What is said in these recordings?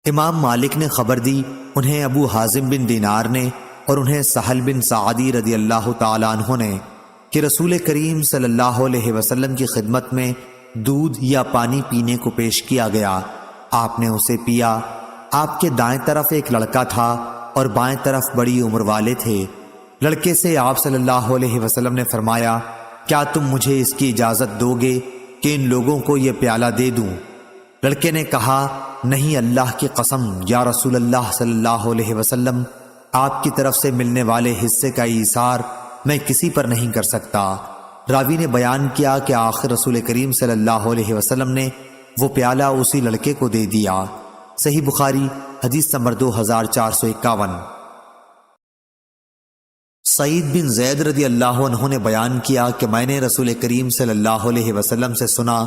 امام مالک نے خبر دی، انہیں ابو حازم بن دینار نے اور انہیں سہل بن سعدی رضی اللہ تعالیٰ عنہ نے کہ رسول کریم صلی اللہ علیہ وسلم کی خدمت میں دودھ یا پانی پینے کو پیش کیا گیا۔ آپ نے اسے پیا۔ آپ کے دائیں طرف ایک لڑکا تھا اور بائیں طرف بڑی عمر والے تھے۔ لڑکے سے آپ صلی اللہ علیہ وسلم نے فرمایا، کیا تم مجھے اس کی اجازت دو گے کہ ان لوگوں کو یہ پیالہ دے دوں؟ لڑکے نے کہا، نہیں، اللہ کی قسم یا رسول اللہ صلی اللہ علیہ وسلم، آپ کی طرف سے ملنے والے حصے کا ایثار میں کسی پر نہیں کر سکتا۔ راوی نے بیان کیا کہ آخر رسول کریم صلی اللہ علیہ وسلم نے وہ پیالہ اسی لڑکے کو دے دیا۔ صحیح بخاری حدیث نمبر 2451۔ سعید بن زید رضی اللہ عنہ نے بیان کیا کہ میں نے رسول کریم صلی اللہ علیہ وسلم سے سنا،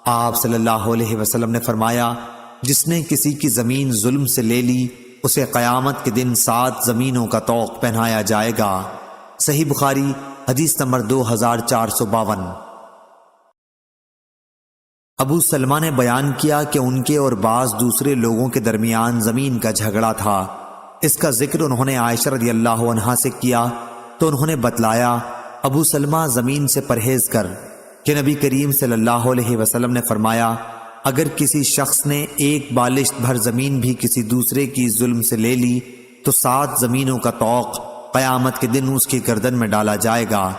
آپ صلی اللہ علیہ وسلم نے فرمایا، جس نے کسی کی زمین ظلم سے لے لی اسے قیامت کے دن 7 زمینوں کا طوق پہنایا جائے گا۔ صحیح بخاری حدیث نمبر 2452۔ ابو سلمہ نے بیان کیا کہ ان کے اور بعض دوسرے لوگوں کے درمیان زمین کا جھگڑا تھا۔ اس کا ذکر انہوں نے عائشہ رضی اللہ عنہا سے کیا تو انہوں نے بتلایا، ابو سلمہ زمین سے پرہیز کر، کہ نبی کریم صلی اللہ علیہ وسلم نے فرمایا، اگر کسی شخص نے ایک بالشت بھر زمین بھی کسی دوسرے کی ظلم سے لے لی تو 7 زمینوں کا طوق قیامت کے دن اس کی گردن میں ڈالا جائے گا۔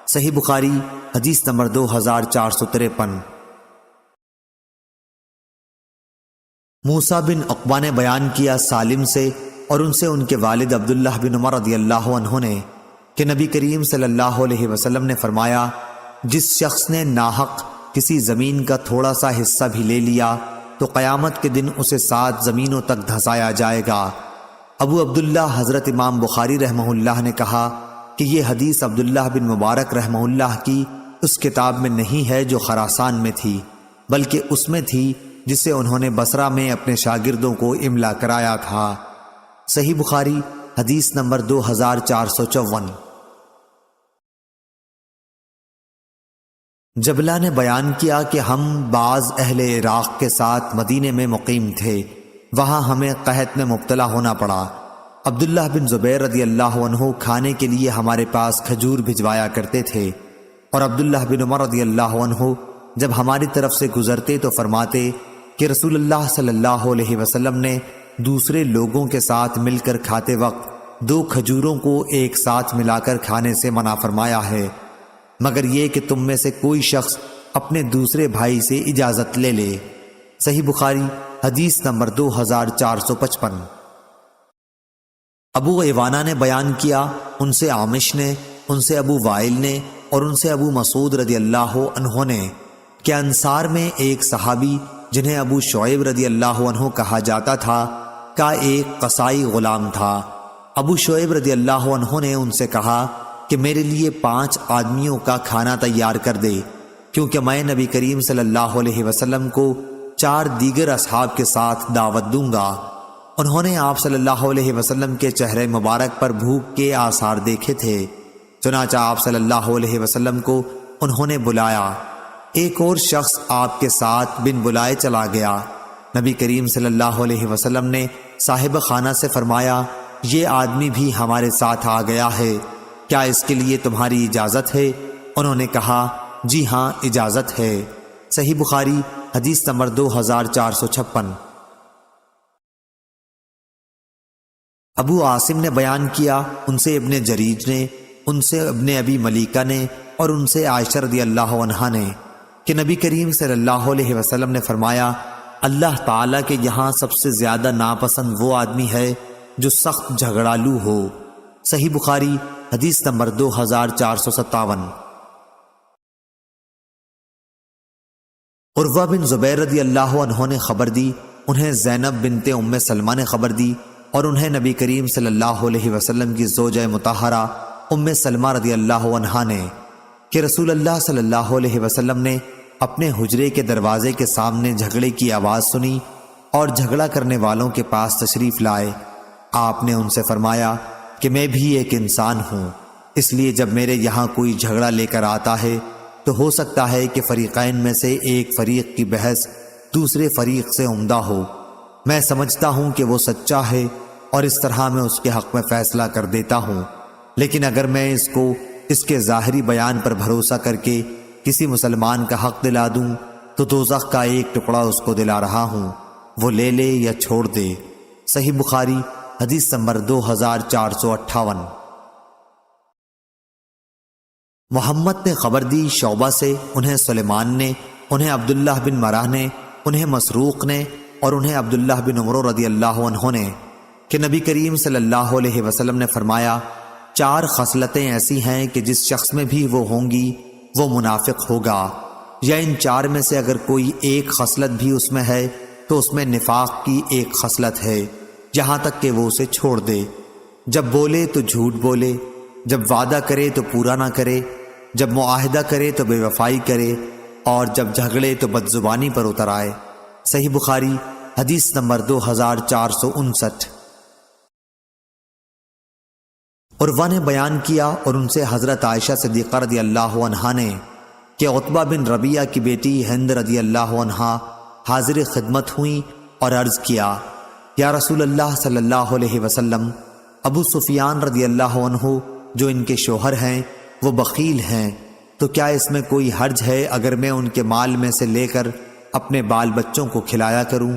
صحیح بخاری حدیث نمبر 2453۔ موسیٰ بن عقبہ نے بیان کیا سالم سے اور ان سے ان کے والد عبداللہ بن عمر رضی اللہ عنہ نے کہ نبی کریم صلی اللہ علیہ وسلم نے فرمایا، جس شخص نے ناحق کسی زمین کا تھوڑا سا حصہ بھی لے لیا تو قیامت کے دن اسے 7 زمینوں تک دھسایا جائے گا۔ ابو عبداللہ حضرت امام بخاری رحمہ اللہ نے کہا کہ یہ حدیث عبداللہ بن مبارک رحمہ اللہ کی اس کتاب میں نہیں ہے جو خراسان میں تھی، بلکہ اس میں تھی جسے انہوں نے بصرہ میں اپنے شاگردوں کو املا کرایا تھا۔ صحیح بخاری حدیث نمبر 2454۔ جبلہ نے بیان کیا کہ ہم بعض اہل عراق کے ساتھ مدینے میں مقیم تھے، وہاں ہمیں قحط میں مبتلا ہونا پڑا۔ عبداللہ بن زبیر رضی اللہ عنہ کھانے کے لیے ہمارے پاس کھجور بھجوایا کرتے تھے، اور عبداللہ بن عمر رضی اللہ عنہ جب ہماری طرف سے گزرتے تو فرماتے کہ رسول اللہ صلی اللہ علیہ وسلم نے دوسرے لوگوں کے ساتھ مل کر کھاتے وقت 2 کھجوروں کو ایک ساتھ ملا کر کھانے سے منع فرمایا ہے، مگر یہ کہ تم میں سے کوئی شخص اپنے دوسرے بھائی سے اجازت لے لے۔ صحیح بخاری حدیث نمبر 2455۔ ابو عوانہ نے بیان کیا، ان سے عامش نے، ان سے ابو وائل نے اور ان سے ابو مسعود رضی اللہ عنہ نے کہ انصار میں ایک صحابی جنہیں ابو شعیب رضی اللہ عنہ کہا جاتا تھا کا ایک قصائی غلام تھا۔ ابو شعیب رضی اللہ عنہ نے ان سے کہا کہ میرے لیے 5 آدمیوں کا کھانا تیار کر دے، کیونکہ میں نبی کریم صلی اللہ علیہ وسلم کو 4 دیگر اصحاب کے ساتھ دعوت دوں گا۔ انہوں نے آپ صلی اللہ علیہ وسلم کے چہرے مبارک پر بھوک کے آثار دیکھے تھے، چنانچہ آپ صلی اللہ علیہ وسلم کو انہوں نے بلایا۔ ایک اور شخص آپ کے ساتھ بن بلائے چلا گیا۔ نبی کریم صلی اللہ علیہ وسلم نے صاحب خانہ سے فرمایا، یہ آدمی بھی ہمارے ساتھ آ گیا ہے، کیا اس کے لیے تمہاری اجازت ہے؟ انہوں نے کہا، جی ہاں اجازت ہے۔ صحیح بخاری حدیث نمبر 2456۔ ابو عاصم نے بیان کیا، ان سے ابن جریج نے، ان سے ابن ابی ملیکہ نے اور ان سے عائشہ رضی اللہ عنہا نے کہ نبی کریم صلی اللہ علیہ وسلم نے فرمایا، اللہ تعالیٰ کے یہاں سب سے زیادہ ناپسند وہ آدمی ہے جو سخت جھگڑالو ہو۔ صحیح بخاری حدیث نمبر 2457۔ عروہ بن زبیر رضی اللہ عنہ نے خبر دی، انہیں زینب بنت ام سلمہ نے خبر دی اور انہیں نبی کریم صلی اللہ علیہ وسلم کی زوجہ مطہرہ ام سلمہ رضی اللہ عنہا نے کہ رسول اللہ صلی اللہ علیہ وسلم نے اپنے حجرے کے دروازے کے سامنے جھگڑے کی آواز سنی اور جھگڑا کرنے والوں کے پاس تشریف لائے۔ آپ نے ان سے فرمایا کہ میں بھی ایک انسان ہوں، اس لیے جب میرے یہاں کوئی جھگڑا لے کر آتا ہے تو ہو سکتا ہے کہ فریقین میں سے ایک فریق کی بحث دوسرے فریق سے عمدہ ہو، میں سمجھتا ہوں کہ وہ سچا ہے اور اس طرح میں اس کے حق میں فیصلہ کر دیتا ہوں، لیکن اگر میں اس کو اس کے ظاہری بیان پر بھروسہ کر کے کسی مسلمان کا حق دلا دوں تو دوزخ کا ایک ٹکڑا اس کو دلا رہا ہوں، وہ لے لے یا چھوڑ دے۔ صحیح بخاری حدیث نمبر 2458۔ محمد نے خبر دی شعبہ سے، انہیں سلیمان نے، انہیں عبداللہ بن مرہ نے، انہیں مسروق نے اور انہیں عبداللہ بن عمر رضی اللہ عنہ نے کہ نبی کریم صلی اللہ علیہ وسلم نے فرمایا 4 خصلتیں ایسی ہیں کہ جس شخص میں بھی وہ ہوں گی وہ منافق ہوگا، یا ان 4 میں سے اگر کوئی ایک خصلت بھی اس میں ہے تو اس میں نفاق کی ایک خصلت ہے، یہاں تک کہ وہ اسے چھوڑ دے۔ جب بولے تو جھوٹ بولے، جب وعدہ کرے تو پورا نہ کرے، جب معاہدہ کرے تو بے وفائی کرے، اور جب جھگڑے تو بدزبانی پر اتر آئے۔ صحیح بخاری حدیث نمبر 2459۔ عروہ نے بیان کیا اور ان سے حضرت عائشہ صدیقہ رضی اللہ عنہا نے کہ عتبہ بن ربیعہ کی بیٹی ہند رضی اللہ عنہا حاضر خدمت ہوئیں اور عرض کیا، یا رسول اللہ صلی اللہ علیہ وسلم، ابو سفیان رضی اللہ عنہ جو ان کے شوہر ہیں وہ بخیل ہیں، تو کیا اس میں کوئی حرج ہے اگر میں ان کے مال میں سے لے کر اپنے بال بچوں کو کھلایا کروں؟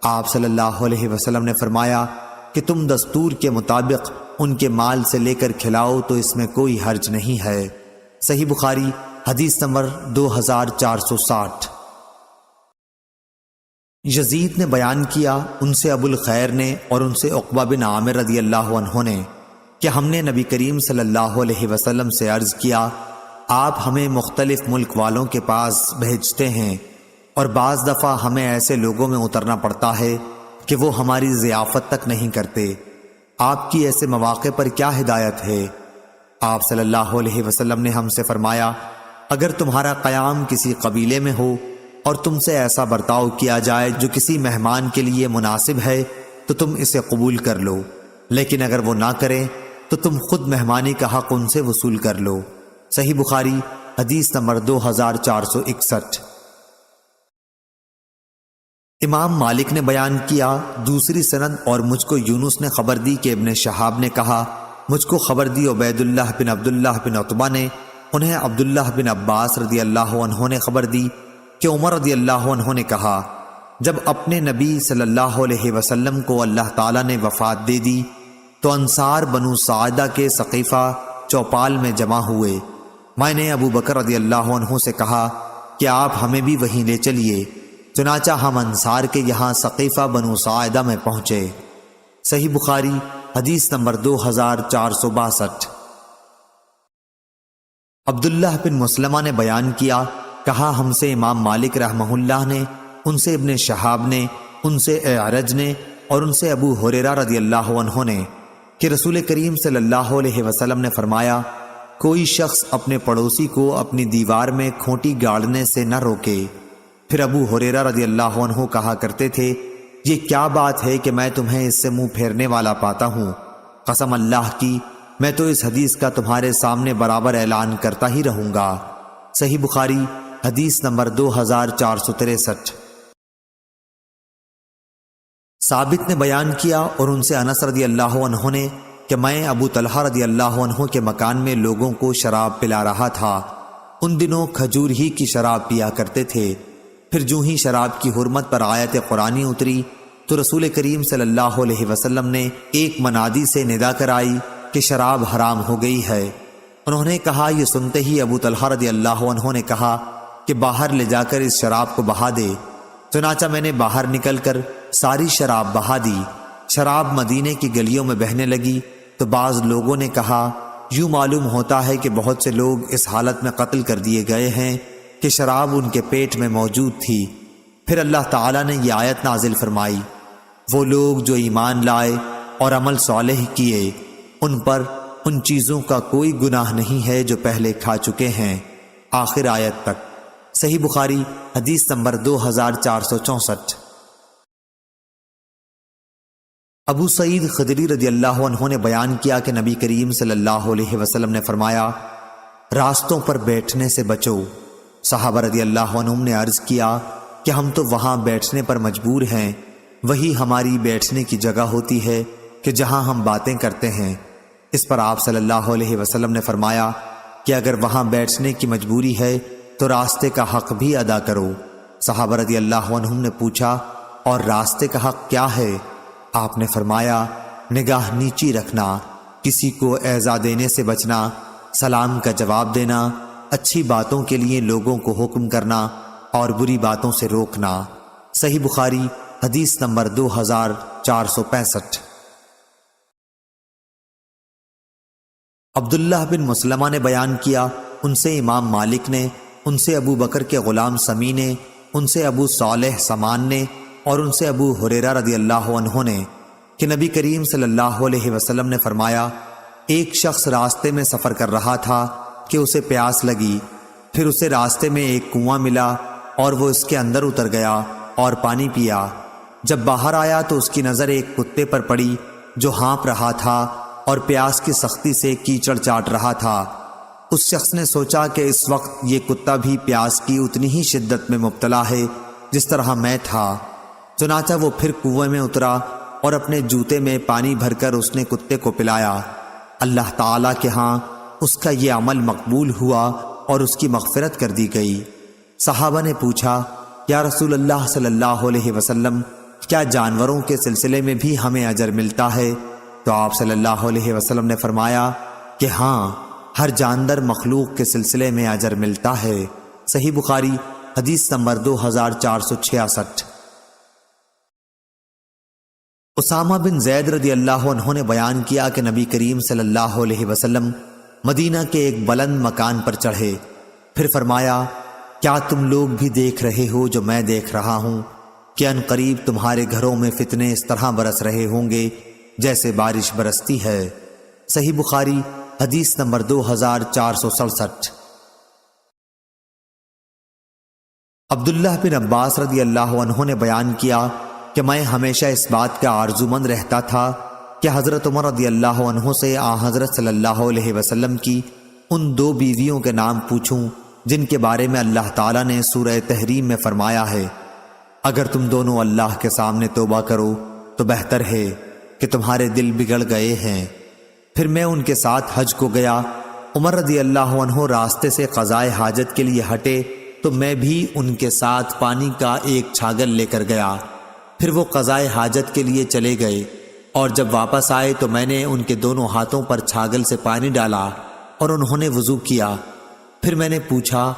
آپ صلی اللہ علیہ وسلم نے فرمایا کہ تم دستور کے مطابق ان کے مال سے لے کر کھلاؤ تو اس میں کوئی حرج نہیں ہے۔ صحیح بخاری حدیث نمبر 2460۔ یزید نے بیان کیا، ان سے ابو الخیر نے اور ان سے عقبہ بن عامر رضی اللہ عنہ نے کہ ہم نے نبی کریم صلی اللہ علیہ وسلم سے عرض کیا، آپ ہمیں مختلف ملک والوں کے پاس بھیجتے ہیں اور بعض دفعہ ہمیں ایسے لوگوں میں اترنا پڑتا ہے کہ وہ ہماری ضیافت تک نہیں کرتے، آپ کی ایسے مواقع پر کیا ہدایت ہے؟ آپ صلی اللہ علیہ وسلم نے ہم سے فرمایا، اگر تمہارا قیام کسی قبیلے میں ہو اور تم سے ایسا برتاؤ کیا جائے جو کسی مہمان کے لیے مناسب ہے تو تم اسے قبول کر لو، لیکن اگر وہ نہ کریں تو تم خود مہمانی کا حق ان سے وصول کر لو۔ صحیح بخاری حدیث نمبر 2461۔ امام مالک نے بیان کیا، دوسری سند اور مجھ کو یونس نے خبر دی کہ ابن شہاب نے کہا، مجھ کو خبر دی عبید اللہ بن عبداللہ بن عتبہ نے، انہیں عبداللہ بن عباس رضی اللہ عنہ نے خبر دی کہ عمر رضی اللہ عنہ نے کہا، جب اپنے نبی صلی اللہ علیہ وسلم کو اللہ تعالیٰ نے وفات دے دی تو انصار بنو ساعدہ کے سقیفہ چوپال میں جمع ہوئے۔ میں نے ابو بکر رضی اللہ عنہ سے کہا کہ آپ ہمیں بھی وہیں لے چلیے، چنانچہ ہم انصار کے یہاں سقیفہ بنو ساعدہ میں پہنچے۔ صحیح بخاری حدیث نمبر 2462۔ عبداللہ بن مسلمہ نے بیان کیا، کہا ہم سے امام مالک رحمہ اللہ نے، ان سے ابن شہاب نے، ان سے اعرج نے اور ان سے ابو ہریرہ رضی اللہ عنہ نے کہ رسول کریم صلی اللہ علیہ وسلم نے فرمایا، کوئی شخص اپنے پڑوسی کو اپنی دیوار میں کھوٹی گاڑنے سے نہ روکے۔ پھر ابو ہریرہ رضی اللہ عنہ کہا کرتے تھے، یہ کیا بات ہے کہ میں تمہیں اس سے منہ پھیرنے والا پاتا ہوں؟ قسم اللہ کی میں تو اس حدیث کا تمہارے سامنے برابر اعلان کرتا ہی رہوں گا۔ صحیح بخاری حدیث نمبر 2463۔ ثابت نے بیان کیا اور ان سے انس رضی اللہ عنہ نے کہ میں ابو طلحہ رضی اللہ عنہ کے مکان میں لوگوں کو شراب پلا رہا تھا۔ ان دنوں کھجور ہی کی شراب پیا کرتے تھے۔ پھر جو ہی شراب کی حرمت پر آیت قرآنی اتری تو رسول کریم صلی اللہ علیہ وسلم نے ایک منادی سے ندا کرائی کہ شراب حرام ہو گئی ہے۔ انہوں نے کہا، یہ سنتے ہی ابو طلحہ رضی اللہ عنہ نے کہا کہ باہر لے جا کر اس شراب کو بہا دے۔ چنانچہ میں نے باہر نکل کر ساری شراب بہا دی۔ شراب مدینے کی گلیوں میں بہنے لگی تو بعض لوگوں نے کہا، یوں معلوم ہوتا ہے کہ بہت سے لوگ اس حالت میں قتل کر دیے گئے ہیں کہ شراب ان کے پیٹ میں موجود تھی۔ پھر اللہ تعالیٰ نے یہ آیت نازل فرمائی، وہ لوگ جو ایمان لائے اور عمل صالح کیے ان پر ان چیزوں کا کوئی گناہ نہیں ہے جو پہلے کھا چکے ہیں، آخر آیت تک۔ صحیح بخاری حدیث نمبر 2464۔ ابو سعید خدری رضی اللہ عنہ نے بیان کیا کہ نبی کریم صلی اللہ علیہ وسلم نے فرمایا، راستوں پر بیٹھنے سے بچو۔ صحابہ رضی اللہ عنہم نے عرض کیا کہ ہم تو وہاں بیٹھنے پر مجبور ہیں، وہی ہماری بیٹھنے کی جگہ ہوتی ہے کہ جہاں ہم باتیں کرتے ہیں۔ اس پر آپ صلی اللہ علیہ وسلم نے فرمایا کہ اگر وہاں بیٹھنے کی مجبوری ہے تو راستے کا حق بھی ادا کرو۔ صحابہ رضی اللہ عنہم نے پوچھا، اور راستے کا حق کیا ہے؟ آپ نے فرمایا، نگاہ نیچی رکھنا، کسی کو ایذا دینے سے بچنا، سلام کا جواب دینا، اچھی باتوں کے لیے لوگوں کو حکم کرنا اور بری باتوں سے روکنا۔ صحیح بخاری حدیث نمبر 2465۔ عبداللہ بن مسلمہ نے بیان کیا، ان سے امام مالک نے، ان سے ابو بکر کے غلام سمی نے، ان سے ابو صالح سمان نے، اور ان سے ابو ہریرہ رضی اللہ عنہ نے کہ نبی کریم صلی اللہ علیہ وسلم نے فرمایا، ایک شخص راستے میں سفر کر رہا تھا کہ اسے پیاس لگی، پھر اسے راستے میں ایک کنواں ملا اور وہ اس کے اندر اتر گیا اور پانی پیا۔ جب باہر آیا تو اس کی نظر ایک کتے پر پڑی جو ہانپ رہا تھا اور پیاس کی سختی سے کیچڑ چاٹ رہا تھا۔ اس شخص نے سوچا کہ اس وقت یہ کتا بھی پیاس کی اتنی ہی شدت میں مبتلا ہے جس طرح میں تھا۔ چنانچہ وہ پھر کنویں میں اترا اور اپنے جوتے میں پانی بھر کر اس نے کتے کو پلایا۔ اللہ تعالیٰ کے ہاں اس کا یہ عمل مقبول ہوا اور اس کی مغفرت کر دی گئی۔ صحابہ نے پوچھا، یا رسول اللہ صلی اللہ علیہ وسلم، کیا جانوروں کے سلسلے میں بھی ہمیں اجر ملتا ہے؟ تو آپ صلی اللہ علیہ وسلم نے فرمایا کہ ہاں، ہر جاندار مخلوق کے سلسلے میں اجر ملتا ہے۔ صحیح بخاری حدیث نمبر 2466۔ اسامہ بن زید رضی اللہ عنہ نے بیان کیا کہ نبی کریم صلی اللہ علیہ وسلم مدینہ کے ایک بلند مکان پر چڑھے، پھر فرمایا، کیا تم لوگ بھی دیکھ رہے ہو جو میں دیکھ رہا ہوں کہ ان قریب تمہارے گھروں میں فتنے اس طرح برس رہے ہوں گے جیسے بارش برستی ہے۔ صحیح بخاری حدیث نمبر 2467۔ عبداللہ بن عباس رضی اللہ عنہ نے بیان کیا کہ میں ہمیشہ اس بات کا آرزومند رہتا تھا کہ حضرت عمر رضی اللہ عنہ سے حضرت صلی اللہ علیہ وسلم کی ان دو بیویوں کے نام پوچھوں جن کے بارے میں اللہ تعالیٰ نے سورہ تحریم میں فرمایا ہے، اگر تم دونوں اللہ کے سامنے توبہ کرو تو بہتر ہے کہ تمہارے دل بگڑ گئے ہیں۔ پھر میں ان کے ساتھ حج کو گیا۔ عمر رضی اللہ عنہ راستے سے قضائے حاجت کے لیے ہٹے تو میں بھی ان کے ساتھ پانی کا ایک چھاگل لے کر گیا۔ پھر وہ قضائے حاجت کے لیے چلے گئے اور جب واپس آئے تو میں نے ان کے دونوں ہاتھوں پر چھاگل سے پانی ڈالا اور انہوں نے وضو کیا۔ پھر میں نے پوچھا،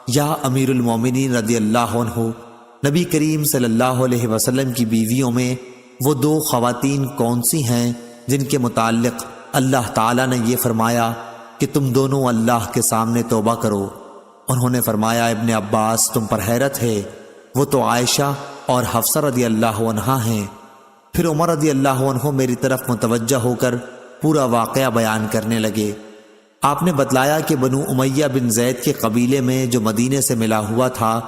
یا امیر المومنین رضی اللہ عنہ، نبی کریم صلی اللہ علیہ وسلم کی بیویوں میں وہ دو خواتین کون سی ہیں جن کے متعلق اللہ تعالیٰ نے یہ فرمایا کہ تم دونوں اللہ کے سامنے توبہ کرو؟ انہوں نے فرمایا، ابن عباس، تم پر حیرت ہے، وہ تو عائشہ اور حفصہ رضی اللہ عنہا ہیں۔ پھر عمر رضی اللہ عنہ میری طرف متوجہ ہو کر پورا واقعہ بیان کرنے لگے۔ آپ نے بتلایا کہ بنو امیہ بن زید کے قبیلے میں جو مدینے سے ملا ہوا تھا،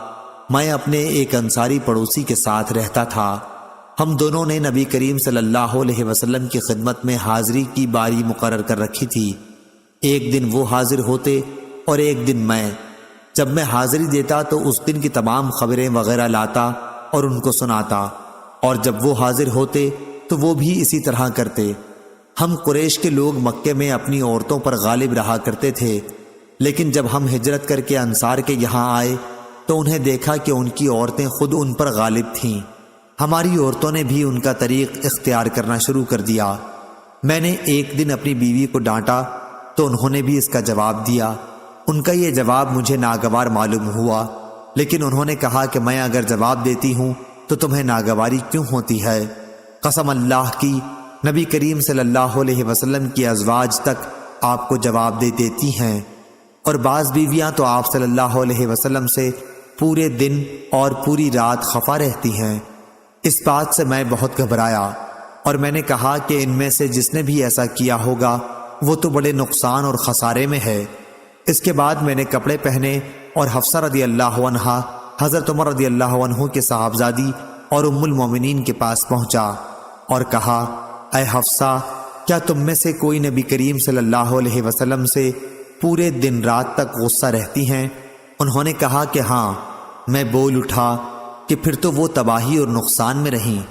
میں اپنے ایک انصاری پڑوسی کے ساتھ رہتا تھا۔ ہم دونوں نے نبی کریم صلی اللہ علیہ وسلم کی خدمت میں حاضری کی باری مقرر کر رکھی تھی۔ ایک دن وہ حاضر ہوتے اور ایک دن میں۔ جب میں حاضری دیتا تو اس دن کی تمام خبریں وغیرہ لاتا اور ان کو سناتا، اور جب وہ حاضر ہوتے تو وہ بھی اسی طرح کرتے۔ ہم قریش کے لوگ مکے میں اپنی عورتوں پر غالب رہا کرتے تھے، لیکن جب ہم ہجرت کر کے انصار کے یہاں آئے تو انہیں دیکھا کہ ان کی عورتیں خود ان پر غالب تھیں۔ ہماری عورتوں نے بھی ان کا طریق اختیار کرنا شروع کر دیا۔ میں نے ایک دن اپنی بیوی کو ڈانٹا تو انہوں نے بھی اس کا جواب دیا۔ ان کا یہ جواب مجھے ناگوار معلوم ہوا، لیکن انہوں نے کہا کہ میں اگر جواب دیتی ہوں تو تمہیں ناگواری کیوں ہوتی ہے؟ قسم اللہ کی، نبی کریم صلی اللہ علیہ وسلم کی ازواج تک آپ کو جواب دے دیتی ہیں، اور بعض بیویاں تو آپ صلی اللہ علیہ وسلم سے پورے دن اور پوری رات خفا رہتی ہیں۔ اس بات سے میں بہت گھبرایا اور میں نے کہا کہ ان میں سے جس نے بھی ایسا کیا ہوگا وہ تو بڑے نقصان اور خسارے میں ہے۔ اس کے بعد میں نے کپڑے پہنے اور حفصہ رضی اللہ عنہا حضرت عمر رضی اللہ عنہ کے صاحبزادی اور ام المومنین کے پاس پہنچا اور کہا، اے حفصہ، کیا تم میں سے کوئی نبی کریم صلی اللہ علیہ وسلم سے پورے دن رات تک غصہ رہتی ہیں؟ انہوں نے کہا کہ ہاں۔ میں بول اٹھا کہ پھر تو وہ تباہی اور نقصان میں رہیں،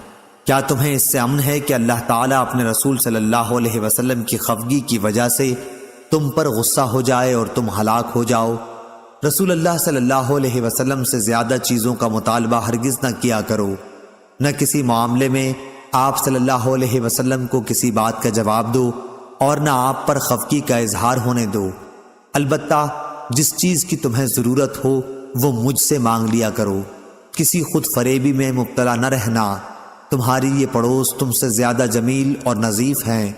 کیا تمہیں اس سے امن ہے کہ اللہ تعالیٰ اپنے رسول صلی اللہ علیہ وسلم کی خفگی کی وجہ سے تم پر غصہ ہو جائے اور تم ہلاک ہو جاؤ؟ رسول اللہ صلی اللہ علیہ وسلم سے زیادہ چیزوں کا مطالبہ ہرگز نہ کیا کرو، نہ کسی معاملے میں آپ صلی اللہ علیہ وسلم کو کسی بات کا جواب دو اور نہ آپ پر خفگی کا اظہار ہونے دو۔ البتہ جس چیز کی تمہیں ضرورت ہو وہ مجھ سے مانگ لیا کرو، کسی خود فریبی میں مبتلا نہ رہنا۔ تمہاری یہ پڑوس تم سے زیادہ جمیل اور نظیف ہیں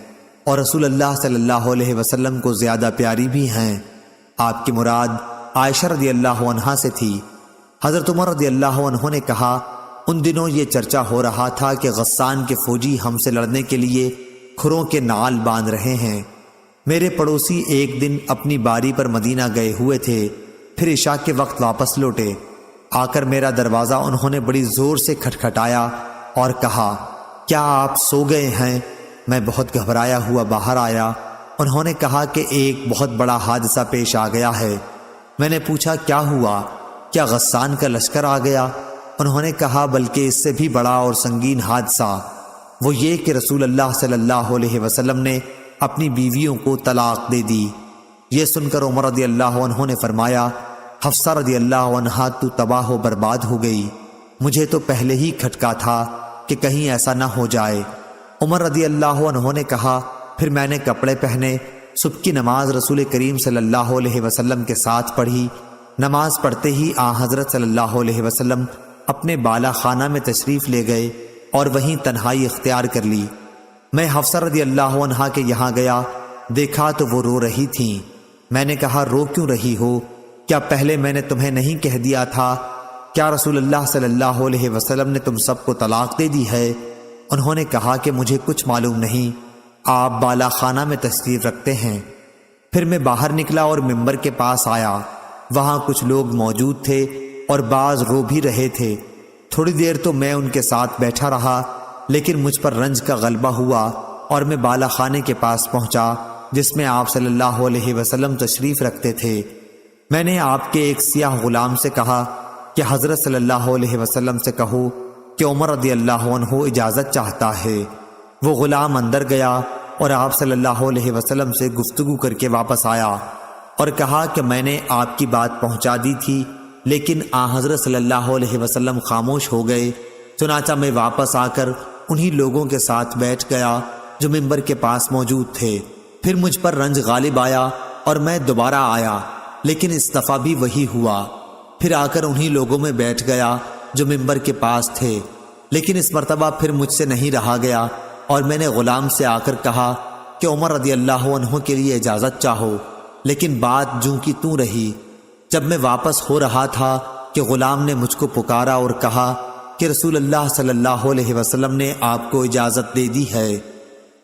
اور رسول اللہ صلی اللہ علیہ وسلم کو زیادہ پیاری بھی ہیں۔ آپ کی مراد عائشہ رضی اللہ عنہا سے تھی۔ حضرت عمر رضی اللہ عنہ نے کہا، ان دنوں یہ چرچا ہو رہا تھا کہ غسان کے فوجی ہم سے لڑنے کے لیے کھروں کے نعال باندھ رہے ہیں۔ میرے پڑوسی ایک دن اپنی باری پر مدینہ گئے ہوئے تھے، پھر عشاء کے وقت واپس لوٹے۔ آ کر میرا دروازہ انہوں نے بڑی زور سے کھٹکھٹایا اور کہا، کیا آپ سو گئے ہیں؟ میں بہت گھبرایا ہوا باہر آیا۔ انہوں نے کہا کہ ایک بہت بڑا حادثہ پیش آ گیا ہے۔ میں نے پوچھا، کیا ہوا؟ کیا غسان کا لشکر آ گیا؟ انہوں نے کہا، بلکہ اس سے بھی بڑا اور سنگین حادثہ، وہ یہ کہ رسول اللہ صلی اللہ علیہ وسلم نے اپنی بیویوں کو طلاق دے دی۔ یہ سن کر عمر رضی اللہ عنہ نے فرمایا، حفصہ رضی اللہ عنہا تو تباہ و برباد ہو گئی، مجھے تو پہلے ہی کھٹکا تھا کہ کہیں ایسا نہ ہو جائے۔ عمر رضی اللہ عنہ نے کہا، پھر میں نے کپڑے پہنے، صبح کی نماز رسول کریم صلی اللہ علیہ وسلم کے ساتھ پڑھی۔ نماز پڑھتے ہی حضرت صلی اللہ علیہ وسلم اپنے بالا خانہ میں تشریف لے گئے اور وہیں تنہائی اختیار کر لی۔ میں حفصہ رضی اللہ عنہا کے یہاں گیا، دیکھا تو وہ رو رہی تھیں۔ میں نے کہا، رو کیوں رہی ہو؟ کیا پہلے میں نے تمہیں نہیں کہہ دیا تھا؟ کیا رسول اللہ صلی اللہ علیہ وسلم نے تم سب کو طلاق دے دی ہے؟ انہوں نے کہا کہ مجھے کچھ معلوم نہیں، آپ بالا خانہ میں تشریف رکھتے ہیں۔ پھر میں باہر نکلا اور ممبر کے پاس آیا، وہاں کچھ لوگ موجود تھے اور بعض رو بھی رہے تھے۔ تھوڑی دیر تو میں ان کے ساتھ بیٹھا رہا، لیکن مجھ پر رنج کا غلبہ ہوا اور میں بالا خانے کے پاس پہنچا جس میں آپ صلی اللہ علیہ وسلم تشریف رکھتے تھے۔ میں نے آپ کے ایک سیاہ غلام سے کہا کہ حضرت صلی اللہ علیہ وسلم سے کہو کہ عمر رضی اللہ عنہ اجازت چاہتا ہے۔ وہ غلام اندر گیا اور آپ صلی اللہ علیہ وسلم سے گفتگو کر کے واپس آیا اور کہا کہ میں نے آپ کی بات پہنچا دی تھی، لیکن حضرت صلی اللہ علیہ وسلم خاموش ہو گئے۔ چنانچہ میں واپس آ کر انہی لوگوں کے ساتھ بیٹھ گیا جو ممبر کے پاس موجود تھے۔ پھر مجھ پر رنج غالب آیا اور میں دوبارہ آیا، لیکن اس دفعہ بھی وہی ہوا۔ پھر آ کر انہی لوگوں میں بیٹھ گیا جو ممبر کے پاس تھے، لیکن اس مرتبہ پھر مجھ سے نہیں رہا گیا اور میں نے غلام سے آ کر کہا کہ عمر رضی اللہ عنہ کے لیے اجازت چاہو، لیکن بات جوں کی توں رہی۔ جب میں واپس ہو رہا تھا کہ غلام نے مجھ کو پکارا اور کہا کہ رسول اللہ صلی اللہ علیہ وسلم نے آپ کو اجازت دے دی ہے۔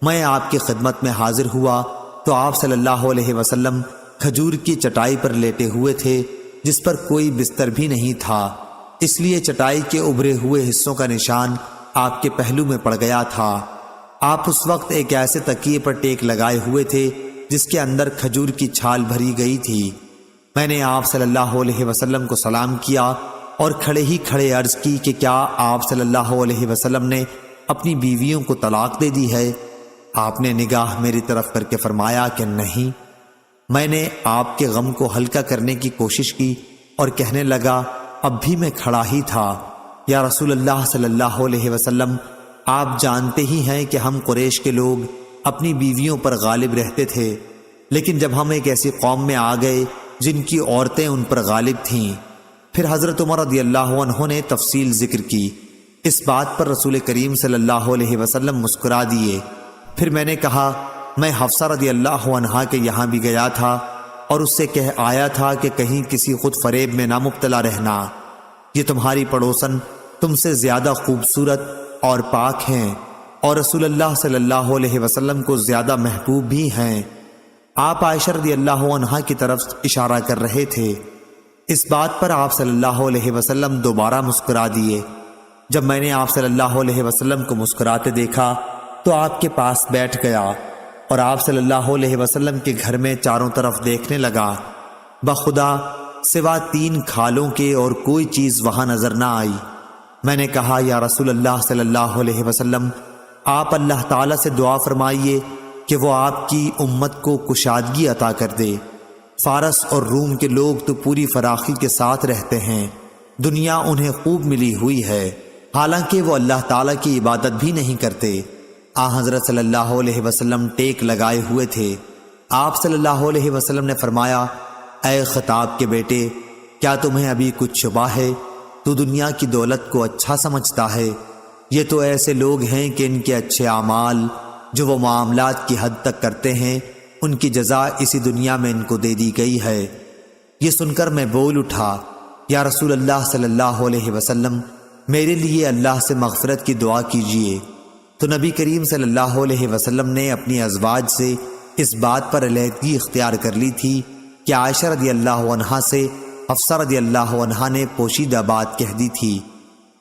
میں آپ کی خدمت میں حاضر ہوا تو آپ صلی اللہ علیہ وسلم کھجور کی چٹائی پر لیٹے ہوئے تھے جس پر کوئی بستر بھی نہیں تھا، اس لیے چٹائی کے ابھرے ہوئے حصوں کا نشان آپ کے پہلو میں پڑ گیا تھا۔ آپ اس وقت ایک ایسے تکیے پر ٹیک لگائے ہوئے تھے جس کے اندر کھجور کی چھال بھری گئی تھی۔ میں نے آپ صلی اللہ علیہ وسلم کو سلام کیا اور کھڑے ہی کھڑے عرض کی کہ کیا آپ صلی اللہ علیہ وسلم نے اپنی بیویوں کو طلاق دے دی ہے؟ آپ نے نگاہ میری طرف کر کے فرمایا کہ نہیں۔ میں نے آپ کے غم کو ہلکا کرنے کی کوشش کی اور کہنے لگا، اب بھی میں کھڑا ہی تھا، یا رسول اللہ صلی اللہ علیہ وسلم، آپ جانتے ہی ہیں کہ ہم قریش کے لوگ اپنی بیویوں پر غالب رہتے تھے، لیکن جب ہم ایک ایسی قوم میں آ گئے جن کی عورتیں ان پر غالب تھیں۔ پھر حضرت عمر رضی اللہ عنہ نے تفصیل ذکر کی۔ اس بات پر رسول کریم صلی اللہ علیہ وسلم مسکرا دیے۔ پھر میں نے کہا، میں حفصہ رضی اللہ عنہا کے یہاں بھی گیا تھا اور اس سے کہہ آیا تھا کہ کہیں کسی خود فریب میں نہ مبتلا رہنا۔ یہ تمہاری پڑوسن تم سے زیادہ خوبصورت اور پاک ہیں اور رسول اللہ صلی اللہ علیہ وسلم کو زیادہ محبوب بھی ہیں۔ آپ عائشہ رضی اللہ عنہا کی طرف اشارہ کر رہے تھے۔ اس بات پر آپ صلی اللہ علیہ وسلم دوبارہ مسکرا دیے۔ جب میں نے آپ صلی اللہ علیہ وسلم کو مسکراتے دیکھا تو آپ کے پاس بیٹھ گیا اور آپ صلی اللہ علیہ وسلم کے گھر میں چاروں طرف دیکھنے لگا۔ بخدا سوا 3 کھالوں کے اور کوئی چیز وہاں نظر نہ آئی۔ میں نے کہا یا رسول اللہ صلی اللہ علیہ وسلم، آپ اللہ تعالیٰ سے دعا فرمائیے کہ وہ آپ کی امت کو کشادگی عطا کر دے۔ فارس اور روم کے لوگ تو پوری فراخی کے ساتھ رہتے ہیں، دنیا انہیں خوب ملی ہوئی ہے، حالانکہ وہ اللہ تعالیٰ کی عبادت بھی نہیں کرتے۔ حضرت صلی اللہ علیہ وسلم ٹیک لگائے ہوئے تھے۔ آپ صلی اللہ علیہ وسلم نے فرمایا، اے خطاب کے بیٹے، کیا تمہیں ابھی کچھ شبہ ہے؟ تو دنیا کی دولت کو اچھا سمجھتا ہے؟ یہ تو ایسے لوگ ہیں کہ ان کے اچھے اعمال جو وہ معاملات کی حد تک کرتے ہیں، ان کی جزا اسی دنیا میں ان کو دے دی گئی ہے۔ یہ سن کر میں بول اٹھا، یا رسول اللہ صلی اللہ علیہ وسلم، میرے لیے اللہ سے مغفرت کی دعا کیجیے۔ تو نبی کریم صلی اللہ علیہ وسلم نے اپنی ازواج سے اس بات پر علیحدگی اختیار کر لی تھی کہ عائشہ رضی اللہ عنہا سے حفصہ رضی اللہ عنہا نے پوشیدہ بات کہہ دی تھی۔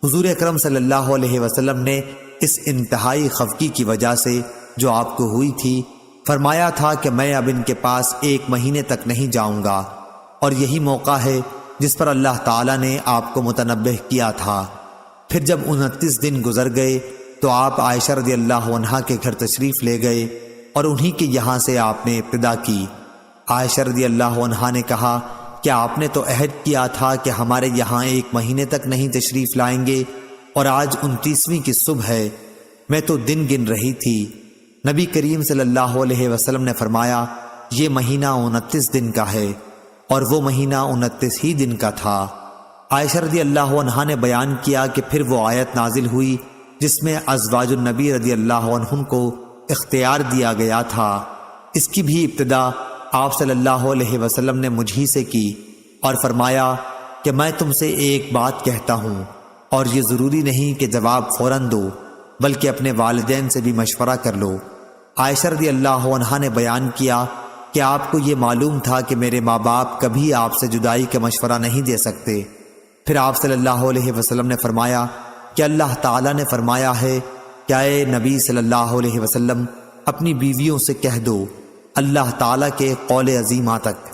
حضور اکرم صلی اللہ علیہ وسلم نے اس انتہائی خفگی کی وجہ سے جو آپ کو ہوئی تھی فرمایا تھا کہ میں اب ان کے پاس 1 مہینے تک نہیں جاؤں گا، اور یہی موقع ہے جس پر اللہ تعالیٰ نے آپ کو متنبہ کیا تھا۔ پھر جب 29 دن گزر گئے تو آپ عائشہ رضی اللہ عنہا کے گھر تشریف لے گئے اور انہی کے یہاں سے آپ نے ابتدا کی۔ عائشہ رضی اللہ عنہا نے کہا کہ آپ نے تو عہد کیا تھا کہ ہمارے یہاں 1 مہینے تک نہیں تشریف لائیں گے، اور آج 29ویں کی صبح ہے، میں تو دن گن رہی تھی۔ نبی کریم صلی اللہ علیہ وسلم نے فرمایا، یہ مہینہ 29 دن کا ہے، اور وہ مہینہ 29 ہی دن کا تھا۔ عائشہ رضی اللہ عنہا نے بیان کیا کہ پھر وہ آیت نازل ہوئی جس میں ازواج النبی رضی اللہ عنہم کو اختیار دیا گیا تھا۔ اس کی بھی ابتدا آپ صلی اللہ علیہ وسلم نے مجھ سے کی اور فرمایا کہ میں تم سے ایک بات کہتا ہوں، اور یہ ضروری نہیں کہ جواب فوراً دو، بلکہ اپنے والدین سے بھی مشورہ کر لو۔ عائشہ رضی اللہ عنہا نے بیان کیا کہ آپ کو یہ معلوم تھا کہ میرے ماں باپ کبھی آپ سے جدائی کا مشورہ نہیں دے سکتے۔ پھر آپ صلی اللہ علیہ وسلم نے فرمایا کہ اللہ تعالیٰ نے فرمایا ہے کہ اے نبی صلی اللہ علیہ وسلم، اپنی بیویوں سے کہہ دو اللہ تعالیٰ کے قول عظیمہ تک۔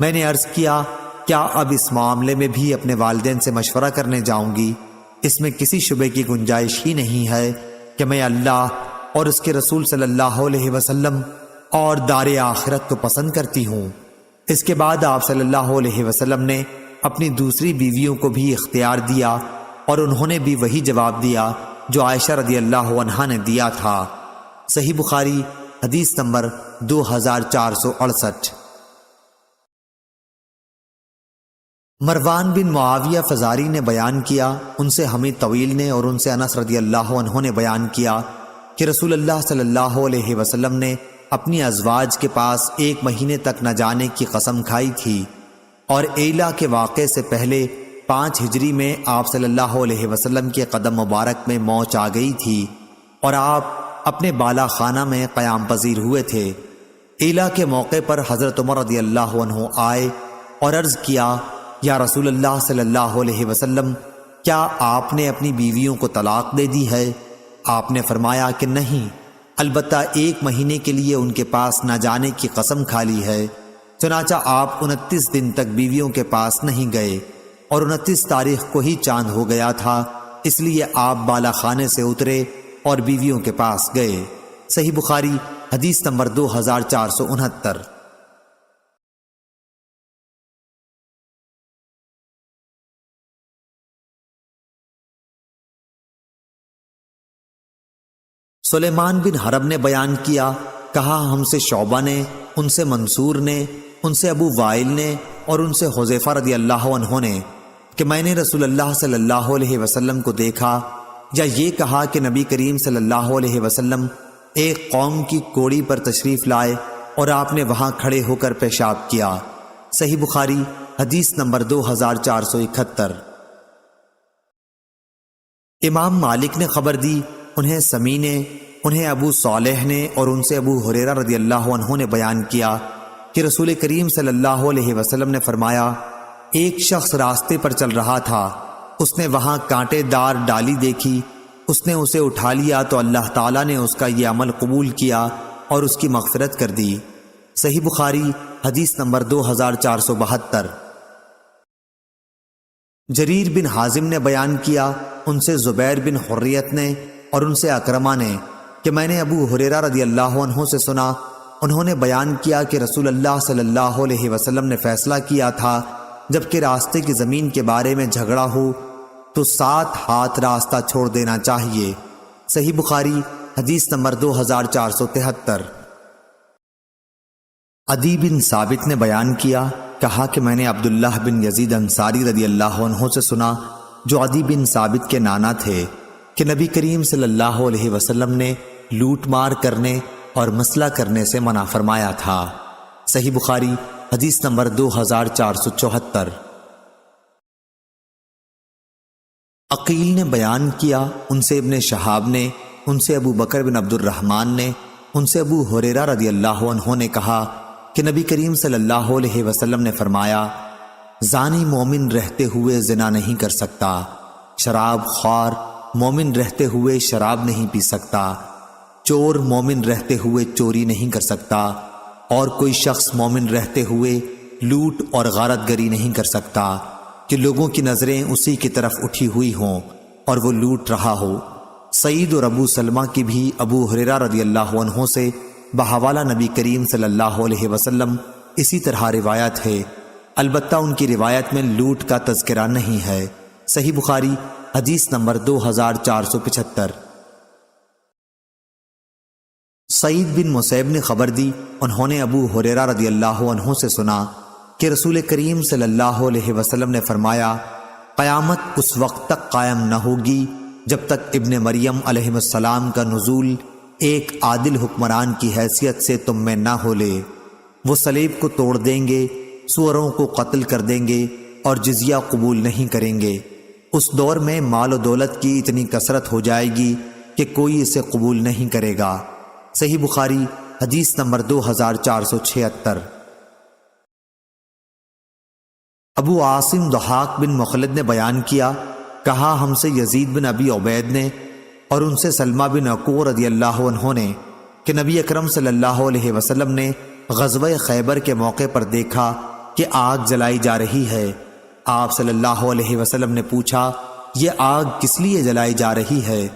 میں نے عرض کیا، کیا اب اس معاملے میں بھی اپنے والدین سے مشورہ کرنے جاؤں گی؟ اس میں کسی شبے کی گنجائش ہی نہیں ہے کہ میں اللہ اور اس کے رسول صلی اللہ علیہ وسلم اور دار آخرت کو پسند کرتی ہوں۔ اس کے بعد آپ صلی اللہ علیہ وسلم نے اپنی دوسری بیویوں کو بھی اختیار دیا، اور انہوں نے بھی وہی جواب دیا جو عائشہ رضی اللہ عنہا نے دیا تھا۔ صحیح بخاری حدیث نمبر 2468۔ مروان بن معاویہ فزاری نے بیان کیا، ان سے حمید طویل نے اور ان سے انس رضی اللہ عنہ نے بیان کیا کہ رسول اللہ صلی اللہ علیہ وسلم نے اپنی ازواج کے پاس 1 مہینے تک نہ جانے کی قسم کھائی تھی، اور ایلا کے واقعے سے پہلے 5 ہجری میں آپ صلی اللہ علیہ وسلم کے قدم مبارک میں موج آ گئی تھی، اور آپ اپنے بالا خانہ میں قیام پذیر ہوئے تھے۔ ایلا کے موقع پر حضرت عمر رضی اللہ عنہ آئے اور عرض کیا، یا رسول اللہ صلی اللہ علیہ وسلم، کیا آپ نے اپنی بیویوں کو طلاق دے دی ہے؟ آپ نے فرمایا کہ نہیں، البتہ 1 مہینے کے لیے ان کے پاس نہ جانے کی قسم کھا لی ہے۔ چنانچہ آپ 29 دن تک بیویوں کے پاس نہیں گئے، اور 29 تاریخ کو ہی چاند ہو گیا تھا، اس لیے آپ بالا خانے سے اترے اور بیویوں کے پاس گئے۔ صحیح بخاری حدیث نمبر 2469۔ سلیمان بن حرب نے بیان کیا، کہا ہم سے شعبہ نے، ان سے منصور نے، ان سے ابو وائل نے اور ان سے حذیفہ رضی اللہ عنہ نے کہ میں نے رسول اللہ صلی اللہ علیہ وسلم کو دیکھا، یا یہ کہا کہ نبی کریم صلی اللہ علیہ وسلم ایک قوم کی کوڑی پر تشریف لائے اور آپ نے وہاں کھڑے ہو کر پیشاب کیا۔ صحیح بخاری حدیث نمبر 2471۔ امام مالک نے خبر دی، انہیں سمی نے، انہیں ابو صالح نے اور ان سے ابو ہریرہ رضی اللہ عنہ نے بیان کیا کہ رسول کریم صلی اللہ علیہ وسلم نے فرمایا، ایک شخص راستے پر چل رہا تھا، اس نے وہاں کانٹے دار ڈالی دیکھی، اس نے اسے اٹھا لیا تو اللہ تعالیٰ نے اس کا یہ عمل قبول کیا اور اس کی مغفرت کر دی۔ صحیح بخاری حدیث نمبر 2472۔ جریر بن حازم نے بیان کیا، ان سے زبیر بن حریت نے اور ان سے اکرمہ نے کہ میں نے ابو ہریرہ رضی اللہ عنہ سے سنا، انہوں نے بیان کیا کہ رسول اللہ صلی اللہ علیہ وسلم نے فیصلہ کیا تھا جب کہ راستے کی زمین کے بارے میں جھگڑا ہو تو 7 ہاتھ راستہ چھوڑ دینا چاہیے۔ صحیح بخاری حدیث نمبر 2473۔ عدی بن ثابت نے بیان کیا، کہا کہ میں نے عبداللہ بن یزید انصاری رضی اللہ عنہ سے سنا، جو عدی بن ثابت کے نانا تھے، کہ نبی کریم صلی اللہ علیہ وسلم نے لوٹ مار کرنے اور مسئلہ کرنے سے منع فرمایا تھا۔ صحیح بخاری حدیث نمبر 2474۔ عقیل نے بیان کیا، ان سے ابن شہاب نے، ان سے ابو بکر بن عبد الرحمن نے، ان سے ابو ہریرہ رضی اللہ عنہ نے کہا کہ نبی کریم صلی اللہ علیہ وسلم نے فرمایا، زانی مومن رہتے ہوئے زنا نہیں کر سکتا، شراب خوار مومن رہتے ہوئے شراب نہیں پی سکتا، چور مومن رہتے ہوئے چوری نہیں کر سکتا، اور کوئی شخص مومن رہتے ہوئے لوٹ اور غارت گری نہیں کر سکتا کہ لوگوں کی نظریں اسی کی طرف اٹھی ہوئی ہوں اور وہ لوٹ رہا ہو۔ سعید اور ابو سلمہ کی بھی ابو ہریرہ رضی اللہ عنہ سے بحوالہ نبی کریم صلی اللہ علیہ وسلم اسی طرح روایت ہے، البتہ ان کی روایت میں لوٹ کا تذکرہ نہیں ہے۔ صحیح بخاری حدیث نمبر 2475۔ سعید بن مسیب نے خبر دی، انہوں نے ابو ہریرہ رضی اللہ عنہ سے سنا کہ رسول کریم صلی اللہ علیہ وسلم نے فرمایا، قیامت اس وقت تک قائم نہ ہوگی جب تک ابن مریم علیہ السلام کا نزول ایک عادل حکمران کی حیثیت سے تم میں نہ ہو لے۔ وہ صلیب کو توڑ دیں گے، سوروں کو قتل کر دیں گے اور جزیہ قبول نہیں کریں گے۔ اس دور میں مال و دولت کی اتنی کثرت ہو جائے گی کہ کوئی اسے قبول نہیں کرے گا۔ صحیح بخاری حدیث نمبر 2476۔ ابو عاصم ضحاک بن مخلد نے بیان کیا، کہا ہم سے یزید بن ابی عبید نے اور ان سے سلمہ بن عقور رضی اللہ عنہ نے کہ نبی اکرم صلی اللہ علیہ وسلم نے غزوہ خیبر کے موقع پر دیکھا کہ آگ جلائی جا رہی ہے۔ آپ صلی اللہ علیہ وسلم نے پوچھا، یہ آگ کس لیے جلائی جا رہی ہے؟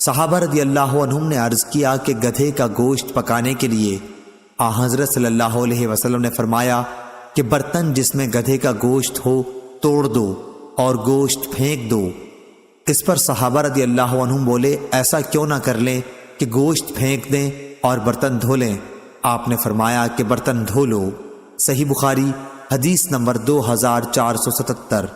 صحابہ رضی اللہ عنہم نے عرض کیا کہ گدھے کا گوشت پکانے کے لیے۔ حضرت صلی اللہ علیہ وسلم نے فرمایا کہ برتن جس میں گدھے کا گوشت ہو توڑ دو اور گوشت پھینک دو۔ اس پر صحابہ رضی اللہ عنہم بولے، ایسا کیوں نہ کر لیں کہ گوشت پھینک دیں اور برتن دھو لیں؟ آپ نے فرمایا کہ برتن دھو لو۔ صحیح بخاری حدیث نمبر 2477۔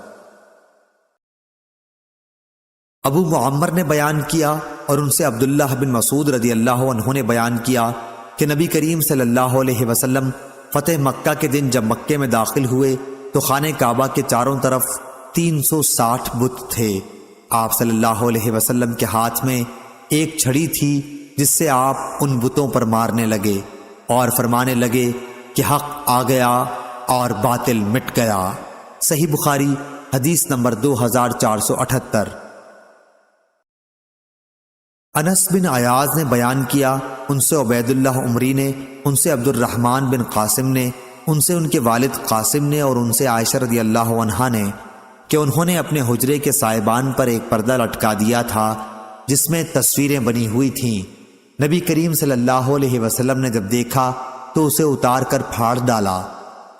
ابو معمر نے بیان کیا اور ان سے عبداللہ بن مسعود رضی اللہ عنہ نے بیان کیا کہ نبی کریم صلی اللہ علیہ وسلم فتح مکہ کے دن جب مکے میں داخل ہوئے تو خانہ کعبہ کے چاروں طرف 360 بت تھے۔ آپ صلی اللہ علیہ وسلم کے ہاتھ میں ایک چھڑی تھی جس سے آپ ان بتوں پر مارنے لگے اور فرمانے لگے کہ حق آ گیا اور باطل مٹ گیا۔ صحیح بخاری حدیث نمبر 2478۔ انس بن عیاض نے بیان کیا، ان سے عبید اللہ عمری نے، ان سے عبد الرحمن بن قاسم نے، ان سے ان کے والد قاسم نے اور ان سے عائشہ رضی اللہ عنہا نے کہ انہوں نے اپنے حجرے کے سائبان پر ایک پردہ لٹکا دیا تھا جس میں تصویریں بنی ہوئی تھیں۔ نبی کریم صلی اللہ علیہ وسلم نے جب دیکھا تو اسے اتار کر پھاڑ ڈالا۔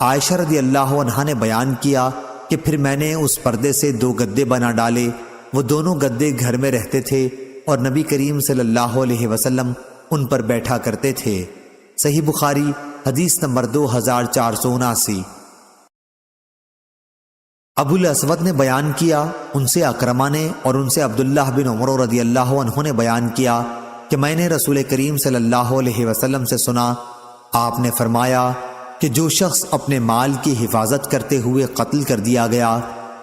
عائشہ رضی اللہ عنہا نے بیان کیا کہ پھر میں نے اس پردے سے 2 گدے بنا ڈالے، وہ دونوں گدے گھر میں رہتے تھے اور نبی کریم صلی اللہ علیہ وسلم ان پر بیٹھا کرتے تھے۔ صحیح بخاری حدیث نمبر 2479۔ ابو الاسود نے بیان کیا، ان سے اکرمہ نے اور ان سے عبداللہ بن عمر رضی اللہ عنہ نے بیان کیا کہ میں نے رسول کریم صلی اللہ علیہ وسلم سے سنا، آپ نے فرمایا کہ جو شخص اپنے مال کی حفاظت کرتے ہوئے قتل کر دیا گیا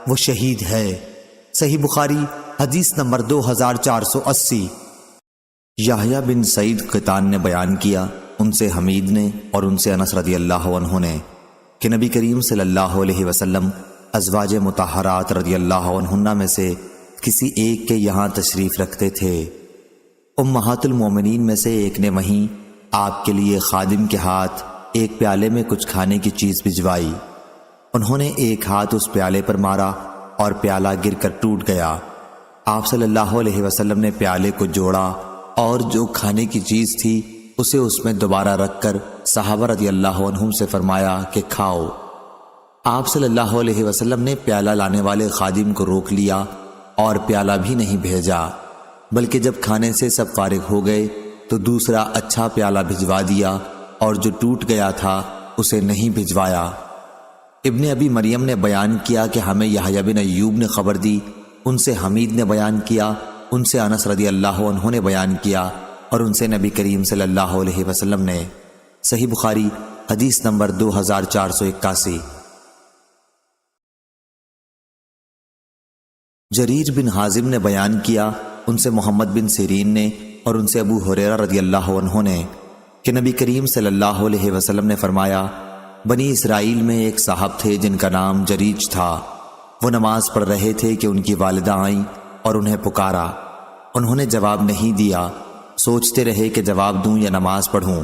وہ شہید ہے۔ صحیح بخاری حدیث نمبر 2480۔ یحییٰ بن سعید قطان نے بیان کیا، ان سے حمید نے اور ان سے انس رضی اللہ عنہ نے کہ نبی کریم صلی اللہ علیہ وسلم ازواج مطہرات رضی اللہ عنہن میں سے کسی ایک کے یہاں تشریف رکھتے تھے۔ امہات المومنین میں سے ایک نے وہیں آپ کے لیے خادم کے ہاتھ ایک پیالے میں کچھ کھانے کی چیز بھجوائی۔ انہوں نے ایک ہاتھ اس پیالے پر مارا اور پیالہ گر کر ٹوٹ گیا۔ آپ صلی اللہ علیہ وسلم نے پیالے کو جوڑا اور جو کھانے کی چیز تھی اسے اس میں دوبارہ رکھ کر صحابہ رضی اللہ عنہم سے فرمایا کہ کھاؤ۔ آپ صلی اللہ علیہ وسلم نے پیالہ لانے والے خادم کو روک لیا اور پیالہ بھی نہیں بھیجا، بلکہ جب کھانے سے سب فارغ ہو گئے تو دوسرا اچھا پیالہ بھجوا دیا اور جو ٹوٹ گیا تھا اسے نہیں بھجوایا۔ ابن ابی مریم نے بیان کیا کہ ہمیں یحییٰ بن ایوب نے خبر دی، ان سے حمید نے بیان کیا، ان سے انس رضی اللہ عنہ نے بیان کیا اور ان سے نبی کریم صلی اللہ علیہ وسلم نے۔ صحیح بخاری حدیث نمبر 2481۔ جریر بن حازم نے بیان کیا، ان سے محمد بن سیرین نے اور ان سے ابو ہریرہ رضی اللہ عنہ نے کہ نبی کریم صلی اللہ علیہ وسلم نے فرمایا، بنی اسرائیل میں ایک صاحب تھے جن کا نام جریج تھا۔ وہ نماز پڑھ رہے تھے کہ ان کی والدہ آئیں اور انہیں پکارا۔ انہوں نے جواب نہیں دیا، سوچتے رہے کہ جواب دوں یا نماز پڑھوں۔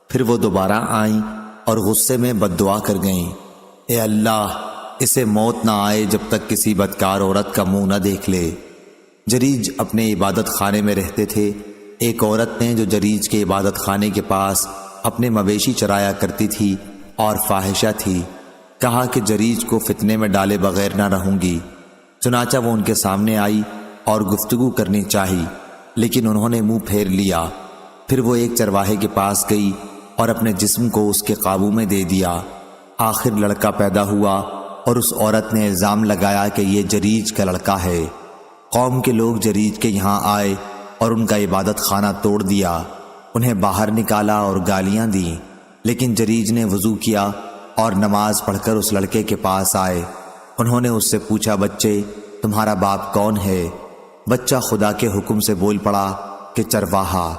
پھر وہ دوبارہ آئیں اور غصے میں بد دعا کر گئیں، اے اللہ، اسے موت نہ آئے جب تک کسی بدکار عورت کا منہ نہ دیکھ لے۔ جریج اپنے عبادت خانے میں رہتے تھے۔ ایک عورت نے جو جریج کے عبادت خانے کے پاس اپنے مویشی چرایا کرتی تھی اور فاحشہ تھی، کہا کہ جریج کو فتنے میں ڈالے بغیر نہ رہوں گی۔ چنانچہ وہ ان کے سامنے آئی اور گفتگو کرنی چاہی، لیکن انہوں نے منہ پھیر لیا۔ پھر وہ ایک چرواہے کے پاس گئی اور اپنے جسم کو اس کے قابو میں دے دیا۔ آخر لڑکا پیدا ہوا اور اس عورت نے الزام لگایا کہ یہ جریج کا لڑکا ہے۔ قوم کے لوگ جریج کے یہاں آئے اور ان کا عبادت خانہ توڑ دیا، انہیں باہر نکالا اور گالیاں دیں، لیکن جریج نے وضو کیا اور نماز پڑھ کر اس لڑکے کے پاس آئے۔ انہوں نے اس سے پوچھا، بچے تمہارا باپ کون ہے؟ بچہ خدا کے حکم سے بول پڑا کہ چرواہا۔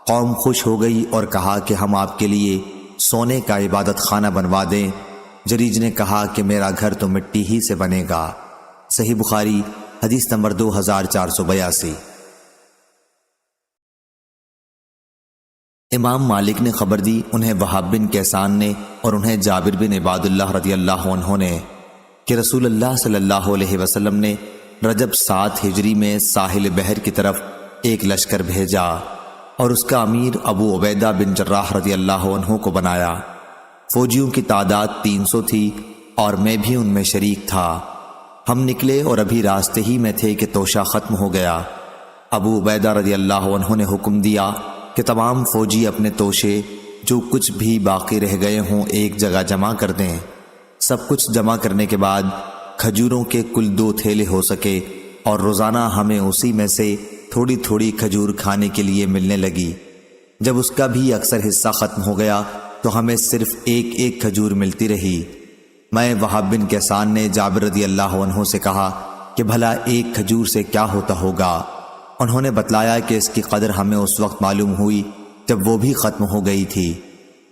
قوم خوش ہو گئی اور کہا کہ ہم آپ کے لیے سونے کا عبادت خانہ بنوا دیں۔ جریج نے کہا کہ میرا گھر تو مٹی ہی سے بنے گا۔ صحیح بخاری حدیث نمبر 2482۔ امام مالک نے خبر دی، انہیں وہاب بن کیسان نے اور انہیں جابر بن عباد اللہ رضی اللہ عنہ نے کہ رسول اللہ صلی اللہ علیہ وسلم نے رجب 7 ہجری میں ساحل بحر کی طرف ایک لشکر بھیجا اور اس کا امیر ابو عبیدہ بن جراح رضی اللہ عنہ کو بنایا۔ فوجیوں کی تعداد 300 تھی اور میں بھی ان میں شریک تھا۔ ہم نکلے اور ابھی راستے ہی میں تھے کہ توشہ ختم ہو گیا۔ ابو عبیدہ رضی اللہ عنہ نے حکم دیا کہ تمام فوجی اپنے توشے جو کچھ بھی باقی رہ گئے ہوں ایک جگہ جمع کر دیں۔ سب کچھ جمع کرنے کے بعد کھجوروں کے کل 2 تھیلے ہو سکے اور روزانہ ہمیں اسی میں سے تھوڑی تھوڑی کھجور کھانے کے لیے ملنے لگی۔ جب اس کا بھی اکثر حصہ ختم ہو گیا تو ہمیں صرف ایک ایک کھجور ملتی رہی۔ میں وہاب بن کیسان نے جابر رضی اللہ عنہ سے کہا کہ بھلا ایک کھجور سے کیا ہوتا ہوگا؟ انہوں نے بتلایا کہ اس کی قدر ہمیں اس وقت معلوم ہوئی جب وہ بھی ختم ہو گئی تھی۔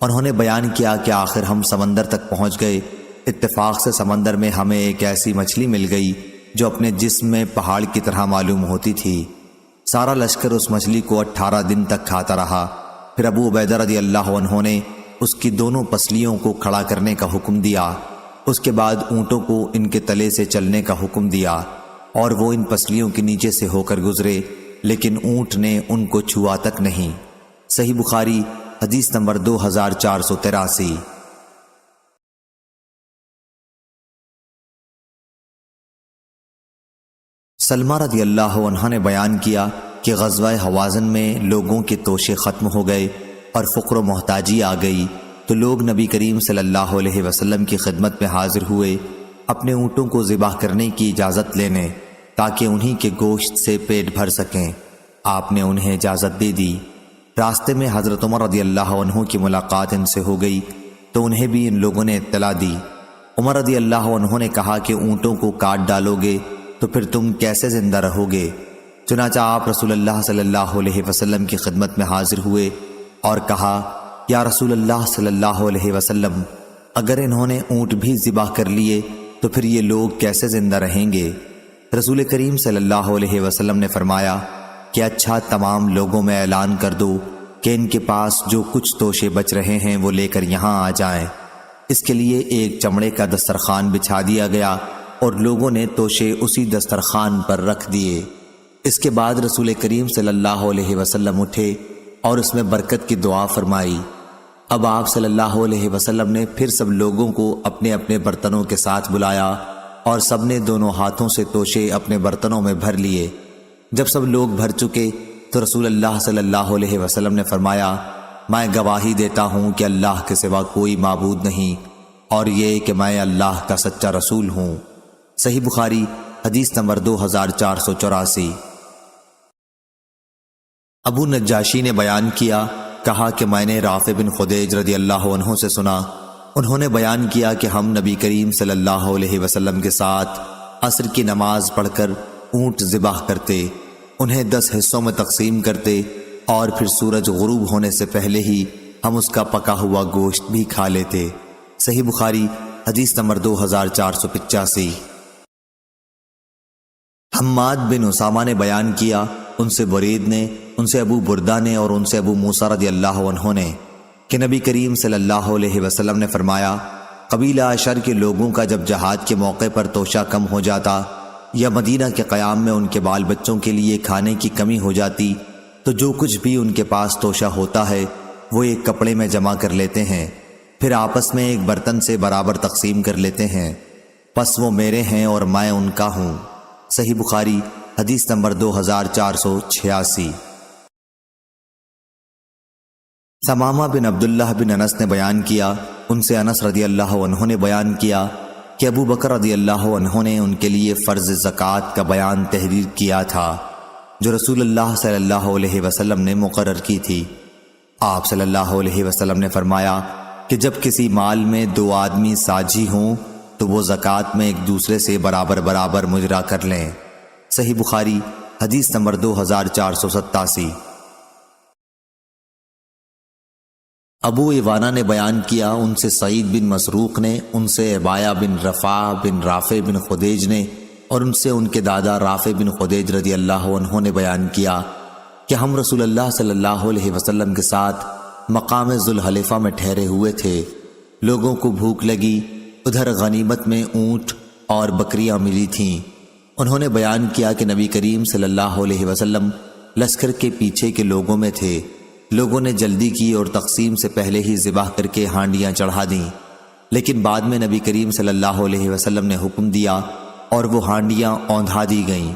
انہوں نے بیان کیا کہ آخر ہم سمندر تک پہنچ گئے۔ اتفاق سے سمندر میں ہمیں ایک ایسی مچھلی مل گئی جو اپنے جسم میں پہاڑ کی طرح معلوم ہوتی تھی۔ سارا لشکر اس مچھلی کو 18 دن تک کھاتا رہا۔ پھر ابو عبیدہ رضی اللہ عنہ نے اس کی دونوں پسلیوں کو کھڑا کرنے کا حکم دیا۔ اس کے بعد اونٹوں کو ان کے تلے سے چلنے کا حکم دیا اور وہ ان پسلیوں کے نیچے سے ہو کر گزرے، لیکن اونٹ نے ان کو چھوا تک نہیں۔ صحیح بخاری حدیث نمبر 2483۔ سلمہ رضی اللہ عنہ نے بیان کیا کہ غزوہ حوازن میں لوگوں کے توشے ختم ہو گئے اور فقر و محتاجی آ گئی تو لوگ نبی کریم صلی اللہ علیہ وسلم کی خدمت میں حاضر ہوئے اپنے اونٹوں کو ذبح کرنے کی اجازت لینے تاکہ انہی کے گوشت سے پیٹ بھر سکیں۔ آپ نے انہیں اجازت دے دی۔ راستے میں حضرت عمر رضی اللہ عنہ کی ملاقات ان سے ہو گئی تو انہیں بھی ان لوگوں نے اطلاع دی۔ عمر رضی اللہ عنہ نے کہا کہ اونٹوں کو کاٹ ڈالو گے تو پھر تم کیسے زندہ رہو گے؟ چنانچہ آپ رسول اللہ صلی اللہ علیہ وسلم کی خدمت میں حاضر ہوئے اور کہا، یا رسول اللہ صلی اللہ علیہ وسلم، اگر انہوں نے اونٹ بھی ذبح کر لیے تو پھر یہ لوگ کیسے زندہ رہیں گے؟ رسول کریم صلی اللہ علیہ وسلم نے فرمایا کہ اچھا، تمام لوگوں میں اعلان کر دو کہ ان کے پاس جو کچھ توشے بچ رہے ہیں وہ لے کر یہاں آ جائیں۔ اس کے لیے ایک چمڑے کا دسترخوان بچھا دیا گیا اور لوگوں نے توشے اسی دسترخوان پر رکھ دیے۔ اس کے بعد رسول کریم صلی اللہ علیہ وسلم اٹھے اور اس میں برکت کی دعا فرمائی۔ اب آپ صلی اللہ علیہ وسلم نے پھر سب لوگوں کو اپنے اپنے برتنوں کے ساتھ بلایا اور سب نے دونوں ہاتھوں سے توشے اپنے برتنوں میں بھر لیے۔ جب سب لوگ بھر چکے تو رسول اللہ صلی اللہ علیہ وسلم نے فرمایا، میں گواہی دیتا ہوں کہ اللہ کے سوا کوئی معبود نہیں، اور یہ کہ میں اللہ کا سچا رسول ہوں۔ صحیح بخاری حدیث نمبر 2484۔ ابو نجاشی نے بیان کیا، کہا کہ میں نے رافع بن خدیج رضی اللہ عنہ سے سنا، انہوں نے بیان کیا کہ ہم نبی کریم صلی اللہ علیہ وسلم کے ساتھ عصر کی نماز پڑھ کر اونٹ ذبح کرتے، انہیں 10 حصوں میں تقسیم کرتے، اور پھر سورج غروب ہونے سے پہلے ہی ہم اس کا پکا ہوا گوشت بھی کھا لیتے۔ صحیح بخاری حدیث نمبر 2485۔ حماد بن اسامہ نے بیان کیا، ان سے برید نے، ان سے ابو بردہ نے، اور ان سے ابو موسیٰ رضی اللہ عنہ نے کہ نبی کریم صلی اللہ علیہ وسلم نے فرمایا، قبیلہ اشر کے لوگوں کا جب جہاد کے موقع پر توشہ کم ہو جاتا یا مدینہ کے قیام میں ان کے بال بچوں کے لیے کھانے کی کمی ہو جاتی تو جو کچھ بھی ان کے پاس توشہ ہوتا ہے وہ ایک کپڑے میں جمع کر لیتے ہیں، پھر آپس میں ایک برتن سے برابر تقسیم کر لیتے ہیں، پس وہ میرے ہیں اور میں ان کا ہوں۔ صحیح بخاری حدیث نمبر 2486۔ ثمامہ بن عبداللہ بن انس نے بیان کیا، ان سے انس رضی اللہ عنہ نے بیان کیا کہ ابو بکر رضی اللہ عنہ نے ان کے لیے فرض زکوٰۃ کا بیان تحریر کیا تھا جو رسول اللہ صلی اللہ علیہ وسلم نے مقرر کی تھی۔ آپ صلی اللہ علیہ وسلم نے فرمایا کہ جب کسی مال میں 2 آدمی ساجھی ہوں تو وہ زکوٰۃ میں ایک دوسرے سے برابر برابر مجرا کر لیں۔ صحیح بخاری حدیث نمبر 2487۔ ابو ایوانہ نے بیان کیا، ان سے سعید بن مسروق نے، ان سے عبایہ بن رفاع بن رافع بن خدیج نے، اور ان سے ان کے دادا رافع بن خدیج رضی اللہ عنہ نے بیان کیا کہ ہم رسول اللہ صلی اللہ علیہ وسلم کے ساتھ مقام ذوالحلیفہ میں ٹھہرے ہوئے تھے، لوگوں کو بھوک لگی، ادھر غنیمت میں اونٹ اور بکریاں ملی تھیں۔ انہوں نے بیان کیا کہ نبی کریم صلی اللہ علیہ وسلم لشکر کے پیچھے کے لوگوں میں تھے، لوگوں نے جلدی کی اور تقسیم سے پہلے ہی ذبح کر کے ہانڈیاں چڑھا دیں، لیکن بعد میں نبی کریم صلی اللہ علیہ وسلم نے حکم دیا اور وہ ہانڈیاں اوندھا دی گئیں۔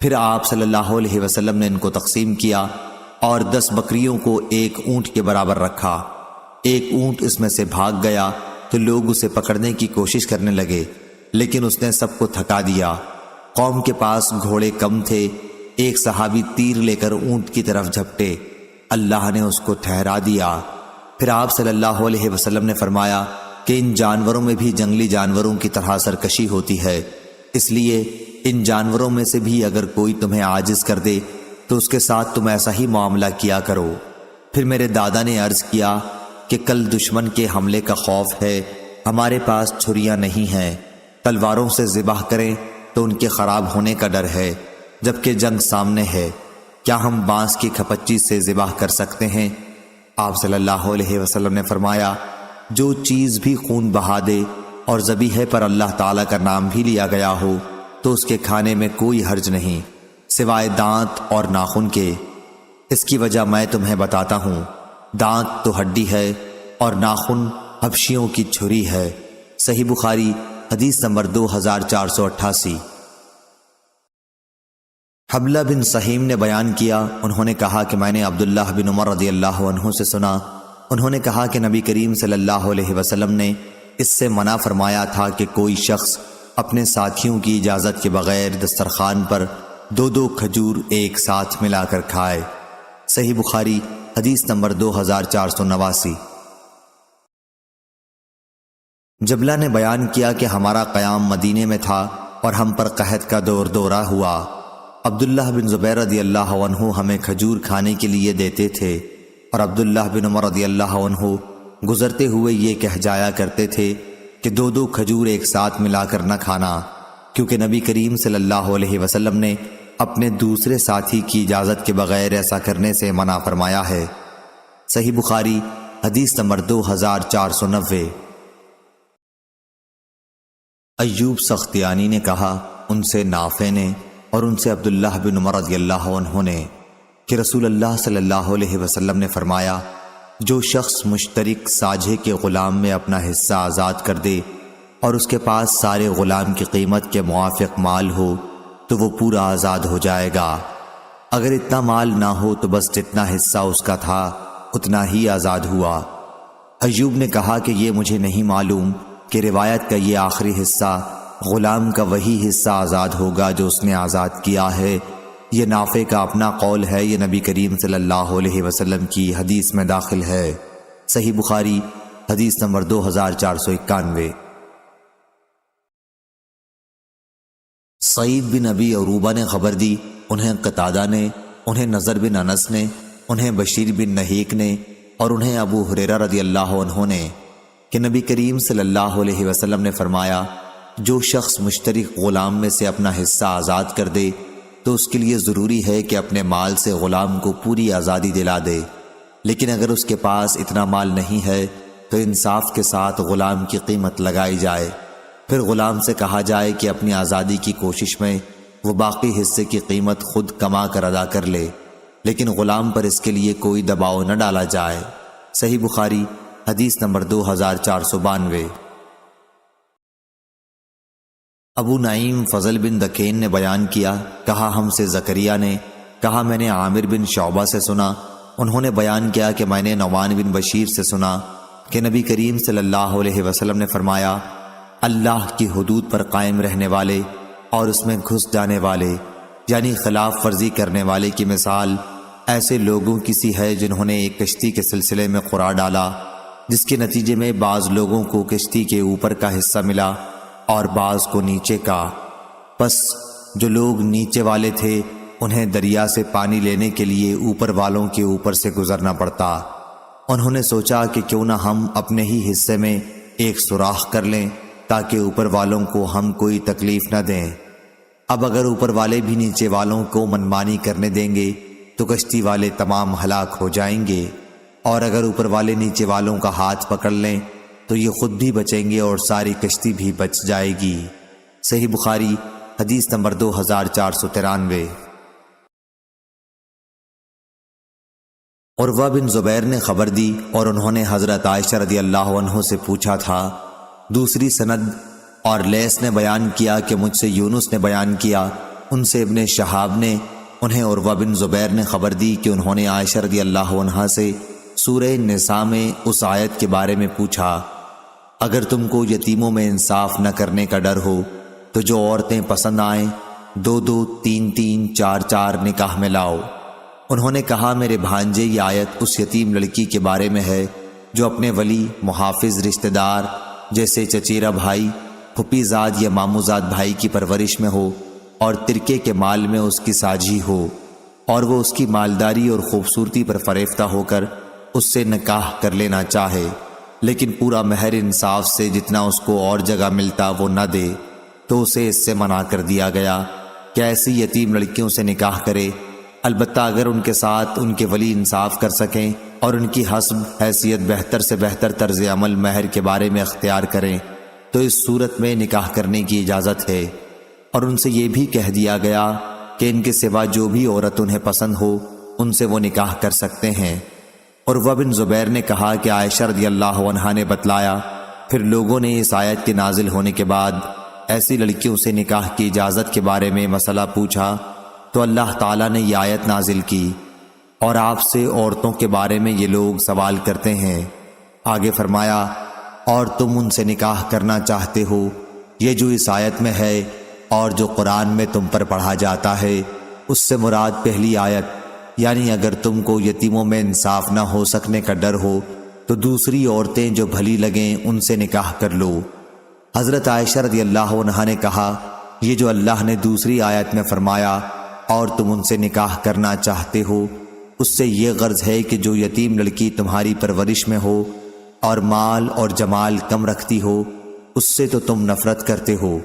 پھر آپ صلی اللہ علیہ وسلم نے ان کو تقسیم کیا اور 10 بکریوں کو ایک اونٹ کے برابر رکھا۔ ایک اونٹ اس میں سے بھاگ گیا تو لوگ اسے پکڑنے کی کوشش کرنے لگے، لیکن اس نے سب کو تھکا دیا۔ قوم کے پاس گھوڑے کم تھے، ایک صحابی تیر لے کر اونٹ کی طرف جھپٹے، اللہ نے اس کو ٹھہرا دیا۔ پھر آپ صلی اللہ علیہ وسلم نے فرمایا کہ ان جانوروں میں بھی جنگلی جانوروں کی طرح سرکشی ہوتی ہے، اس لیے ان جانوروں میں سے بھی اگر کوئی تمہیں عاجز کر دے تو اس کے ساتھ تم ایسا ہی معاملہ کیا کرو۔ پھر میرے دادا نے عرض کیا کہ کل دشمن کے حملے کا خوف ہے، ہمارے پاس چھریاں نہیں ہیں، تلواروں سے ذبح کریں تو ان کے خراب ہونے کا ڈر ہے، جبکہ جنگ سامنے ہے، کیا ہم بانس کی کھپچی سے ذبح کر سکتے ہیں؟ آپ صلی اللہ علیہ وسلم نے فرمایا، جو چیز بھی خون بہا دے اور ذبیحے پر اللہ تعالیٰ کا نام بھی لیا گیا ہو تو اس کے کھانے میں کوئی حرج نہیں، سوائے دانت اور ناخن کے۔ اس کی وجہ میں تمہیں بتاتا ہوں، دانت تو ہڈی ہے اور ناخن حبشیوں کی چھری ہے۔ صحیح بخاری حدیث نمبر 2488۔ حبلہ بن سہیم نے بیان کیا، انہوں نے کہا کہ میں نے عبداللہ بن عمر رضی اللہ عنہ سے سنا، انہوں نے کہا کہ نبی کریم صلی اللہ علیہ وسلم نے اس سے منع فرمایا تھا کہ کوئی شخص اپنے ساتھیوں کی اجازت کے بغیر دسترخوان پر 2 کھجور ایک ساتھ ملا کر کھائے۔ صحیح بخاری حدیث نمبر 2489۔ جبلہ نے بیان کیا کہ ہمارا قیام مدینے میں تھا اور ہم پر قحط کا دورہ ہوا۔ عبداللہ بن زبیر رضی اللہ عنہ ہمیں کھجور کھانے کے لیے دیتے تھے، اور عبداللہ بن عمر رضی اللہ عنہ گزرتے ہوئے یہ کہہ جایا کرتے تھے کہ 2 کھجور ایک ساتھ ملا کر نہ کھانا، کیونکہ نبی کریم صلی اللہ علیہ وسلم نے اپنے دوسرے ساتھی کی اجازت کے بغیر ایسا کرنے سے منع فرمایا ہے۔ صحیح بخاری حدیث نمبر 2490۔ ایوب سختیانی نے کہا، ان سے نافع نے، اور ان سے عبداللہ بن عمر رضی اللہ عنہ نے کہ رسول اللہ صلی اللہ علیہ وسلم نے فرمایا، جو شخص مشترک ساجھے کے غلام میں اپنا حصہ آزاد کر دے اور اس کے پاس سارے غلام کی قیمت کے موافق مال ہو تو وہ پورا آزاد ہو جائے گا۔ اگر اتنا مال نہ ہو تو بس جتنا حصہ اس کا تھا اتنا ہی آزاد ہوا۔ ایوب نے کہا کہ یہ مجھے نہیں معلوم کہ روایت کا یہ آخری حصہ غلام کا وہی حصہ آزاد ہوگا جو اس نے آزاد کیا ہے، یہ نافع کا اپنا قول ہے، یہ نبی کریم صلی اللہ علیہ وسلم کی حدیث میں داخل ہے۔ صحیح بخاری حدیث نمبر 2491۔ سعید بن ابی عروبہ نے خبر دی، انہیں قتادہ نے، انہیں نضر بن انس نے، انہیں بشیر بن نہیک نے اور انہیں ابو ہریرہ رضی اللہ عنہ نے کہ نبی کریم صلی اللہ علیہ وسلم نے فرمایا، جو شخص مشترک غلام میں سے اپنا حصہ آزاد کر دے تو اس کے لیے ضروری ہے کہ اپنے مال سے غلام کو پوری آزادی دلا دے، لیکن اگر اس کے پاس اتنا مال نہیں ہے تو انصاف کے ساتھ غلام کی قیمت لگائی جائے، پھر غلام سے کہا جائے کہ اپنی آزادی کی کوشش میں وہ باقی حصے کی قیمت خود کما کر ادا کر لے، لیکن غلام پر اس کے لیے کوئی دباؤ نہ ڈالا جائے۔ صحیح بخاری حدیث نمبر 2492۔ ابو نعیم فضل بن دکین نے بیان کیا، کہا ہم سے زکریا نے کہا میں نے عامر بن شعبہ سے سنا، انہوں نے بیان کیا کہ میں نے نعمان بن بشیر سے سنا کہ نبی کریم صلی اللہ علیہ وسلم نے فرمایا، اللہ کی حدود پر قائم رہنے والے اور اس میں گھس جانے والے یعنی خلاف ورزی کرنے والے کی مثال ایسے لوگوں کی سی ہے جنہوں نے ایک کشتی کے سلسلے میں قرار ڈالا، جس کے نتیجے میں بعض لوگوں کو کشتی کے اوپر کا حصہ ملا اور بعض کو نیچے کا، پس جو لوگ نیچے والے تھے انہیں دریا سے پانی لینے کے لیے اوپر والوں کے اوپر سے گزرنا پڑتا۔ انہوں نے سوچا کہ کیوں نہ ہم اپنے ہی حصے میں ایک سوراخ کر لیں تاکہ اوپر والوں کو ہم کوئی تکلیف نہ دیں۔ اب اگر اوپر والے بھی نیچے والوں کو منمانی کرنے دیں گے تو کشتی والے تمام ہلاک ہو جائیں گے، اور اگر اوپر والے نیچے والوں کا ہاتھ پکڑ لیں تو یہ خود بھی بچیں گے اور ساری کشتی بھی بچ جائے گی۔ صحیح بخاری حدیث نمبر 2493۔ عروہ بن زبیر نے خبر دی اور انہوں نے حضرت عائشہ رضی اللہ عنہ سے پوچھا تھا۔ دوسری سند اور لیث نے بیان کیا کہ مجھ سے یونس نے بیان کیا، ان سے ابن شہاب نے، انہیں عروہ بن زبیر نے خبر دی کہ انہوں نے عائشہ رضی اللہ عنہا سے سورہ نساء میں اس آیت کے بارے میں پوچھا، اگر تم کو یتیموں میں انصاف نہ کرنے کا ڈر ہو تو جو عورتیں پسند آئیں 2-2 3-3 4-4 نکاح میں لاؤ۔ انہوں نے کہا، میرے بھانجے یہ آیت اس یتیم لڑکی کے بارے میں ہے جو اپنے ولی محافظ رشتہ دار جیسے چچیرا بھائی، پھپھی زاد یا ماموں زاد بھائی کی پرورش میں ہو اور ترکے کے مال میں اس کی ساجھی ہو، اور وہ اس کی مالداری اور خوبصورتی پر فریفتہ ہو کر اس سے نکاح کر لینا چاہے، لیکن پورا مہر انصاف سے جتنا اس کو اور جگہ ملتا وہ نہ دے، تو اسے اس سے منع کر دیا گیا کہ ایسی یتیم لڑکیوں سے نکاح کرے، البتہ اگر ان کے ساتھ ان کے ولی انصاف کر سکیں اور ان کی حسب حیثیت بہتر سے بہتر طرز عمل مہر کے بارے میں اختیار کریں تو اس صورت میں نکاح کرنے کی اجازت ہے، اور ان سے یہ بھی کہہ دیا گیا کہ ان کے سوا جو بھی عورت انہیں پسند ہو ان سے وہ نکاح کر سکتے ہیں۔ عروہ بن زبیر نے کہا کہ عائشہ رضی اللہ عنہا نے بتلایا، پھر لوگوں نے اس آیت کے نازل ہونے کے بعد ایسی لڑکیوں سے نکاح کی اجازت کے بارے میں مسئلہ پوچھا تو اللہ تعالیٰ نے یہ آیت نازل کی، اور آپ سے عورتوں کے بارے میں یہ لوگ سوال کرتے ہیں۔ آگے فرمایا، اور تم ان سے نکاح کرنا چاہتے ہو، یہ جو اس آیت میں ہے اور جو قرآن میں تم پر پڑھا جاتا ہے اس سے مراد پہلی آیت، یعنی اگر تم کو یتیموں میں انصاف نہ ہو سکنے کا ڈر ہو تو دوسری عورتیں جو بھلی لگیں ان سے نکاح کر لو۔ حضرت عائشہ رضی اللہ عنہا نے کہا، یہ جو اللہ نے دوسری آیت میں فرمایا اور تم ان سے نکاح کرنا چاہتے ہو، اس سے یہ غرض ہے کہ جو یتیم لڑکی تمہاری پرورش میں ہو اور مال اور جمال کم رکھتی ہو اس سے تو تم نفرت کرتے ہو،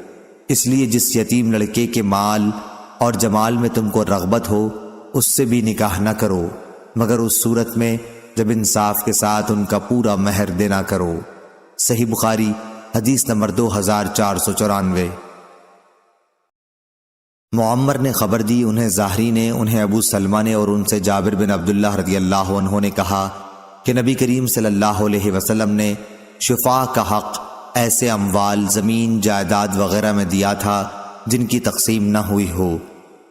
اس لیے جس یتیم لڑکے کے مال اور جمال میں تم کو رغبت ہو اس سے بھی نکاح نہ کرو، مگر اس صورت میں جب انصاف کے ساتھ ان کا پورا مہر دینا کرو۔ صحیح بخاری حدیث نمبر 2494۔ معمر نے خبر دی، انہیں زاہری نے، انہیں ابو سلمہ نے اور ان سے جابر بن عبداللہ رضی اللہ عنہ نے کہا کہ نبی کریم صلی اللہ علیہ وسلم نے شفاء کا حق ایسے اموال، زمین، جائیداد وغیرہ میں دیا تھا جن کی تقسیم نہ ہوئی ہو،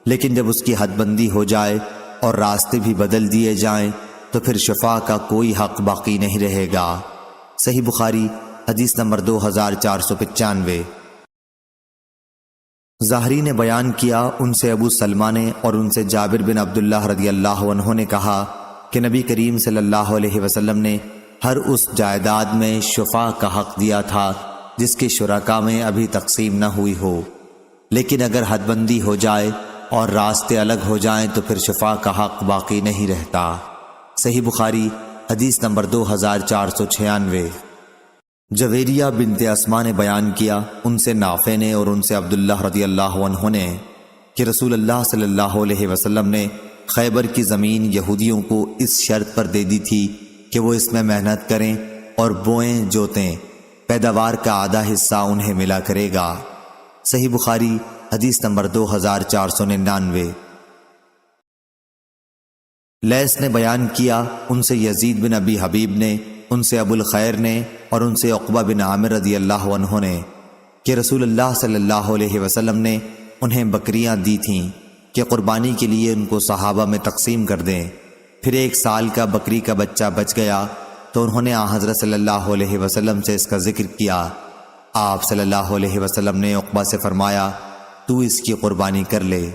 لیکن جب اس کی حد بندی ہو جائے اور راستے بھی بدل دیے جائیں تو پھر شفاء کا کوئی حق باقی نہیں رہے گا۔ صحیح بخاری حدیث نمبر 2495۔ زاہری نے بیان کیا، ان سے ابو سلمہ نے اور ان سے جابر بن عبداللہ رضی اللہ عنہ نے کہا کہ نبی کریم صلی اللہ علیہ وسلم نے ہر اس جائیداد میں شفاء کا حق دیا تھا جس کے شرکاء میں ابھی تقسیم نہ ہوئی ہو، لیکن اگر حد بندی ہو جائے اور راستے الگ ہو جائیں تو پھر شفاء کا حق باقی نہیں رہتا۔ صحیح بخاری حدیث نمبر 2496۔ جویریہ بنت اسما نے بیان کیا، ان سے نافع نے اور ان سے عبداللہ رضی اللہ عنہ نے کہ رسول اللہ صلی اللہ علیہ وسلم نے خیبر کی زمین یہودیوں کو اس شرط پر دے دی تھی کہ وہ اس میں محنت کریں اور بوئیں جوتیں، پیداوار کا آدھا حصہ انہیں ملا کرے گا۔ صحیح بخاری حدیث نمبر 2499۔ لیث نے بیان کیا، ان سے یزید بن ابی حبیب نے، ان سے ابو الخیر نے اور ان سے عقبہ بن عامر رضی اللہ عنہ نے کہ رسول اللہ صلی اللہ علیہ وسلم نے انہیں بکریاں دی تھیں کہ قربانی کے لیے ان کو صحابہ میں تقسیم کر دیں۔ پھر 1 سال کا بکری کا بچہ بچ گیا تو انہوں نے حضرت صلی اللہ علیہ وسلم سے اس کا ذکر کیا۔ آپ صلی اللہ علیہ وسلم نے عقبہ سے فرمایا، تو اس کی قربانی کر لے۔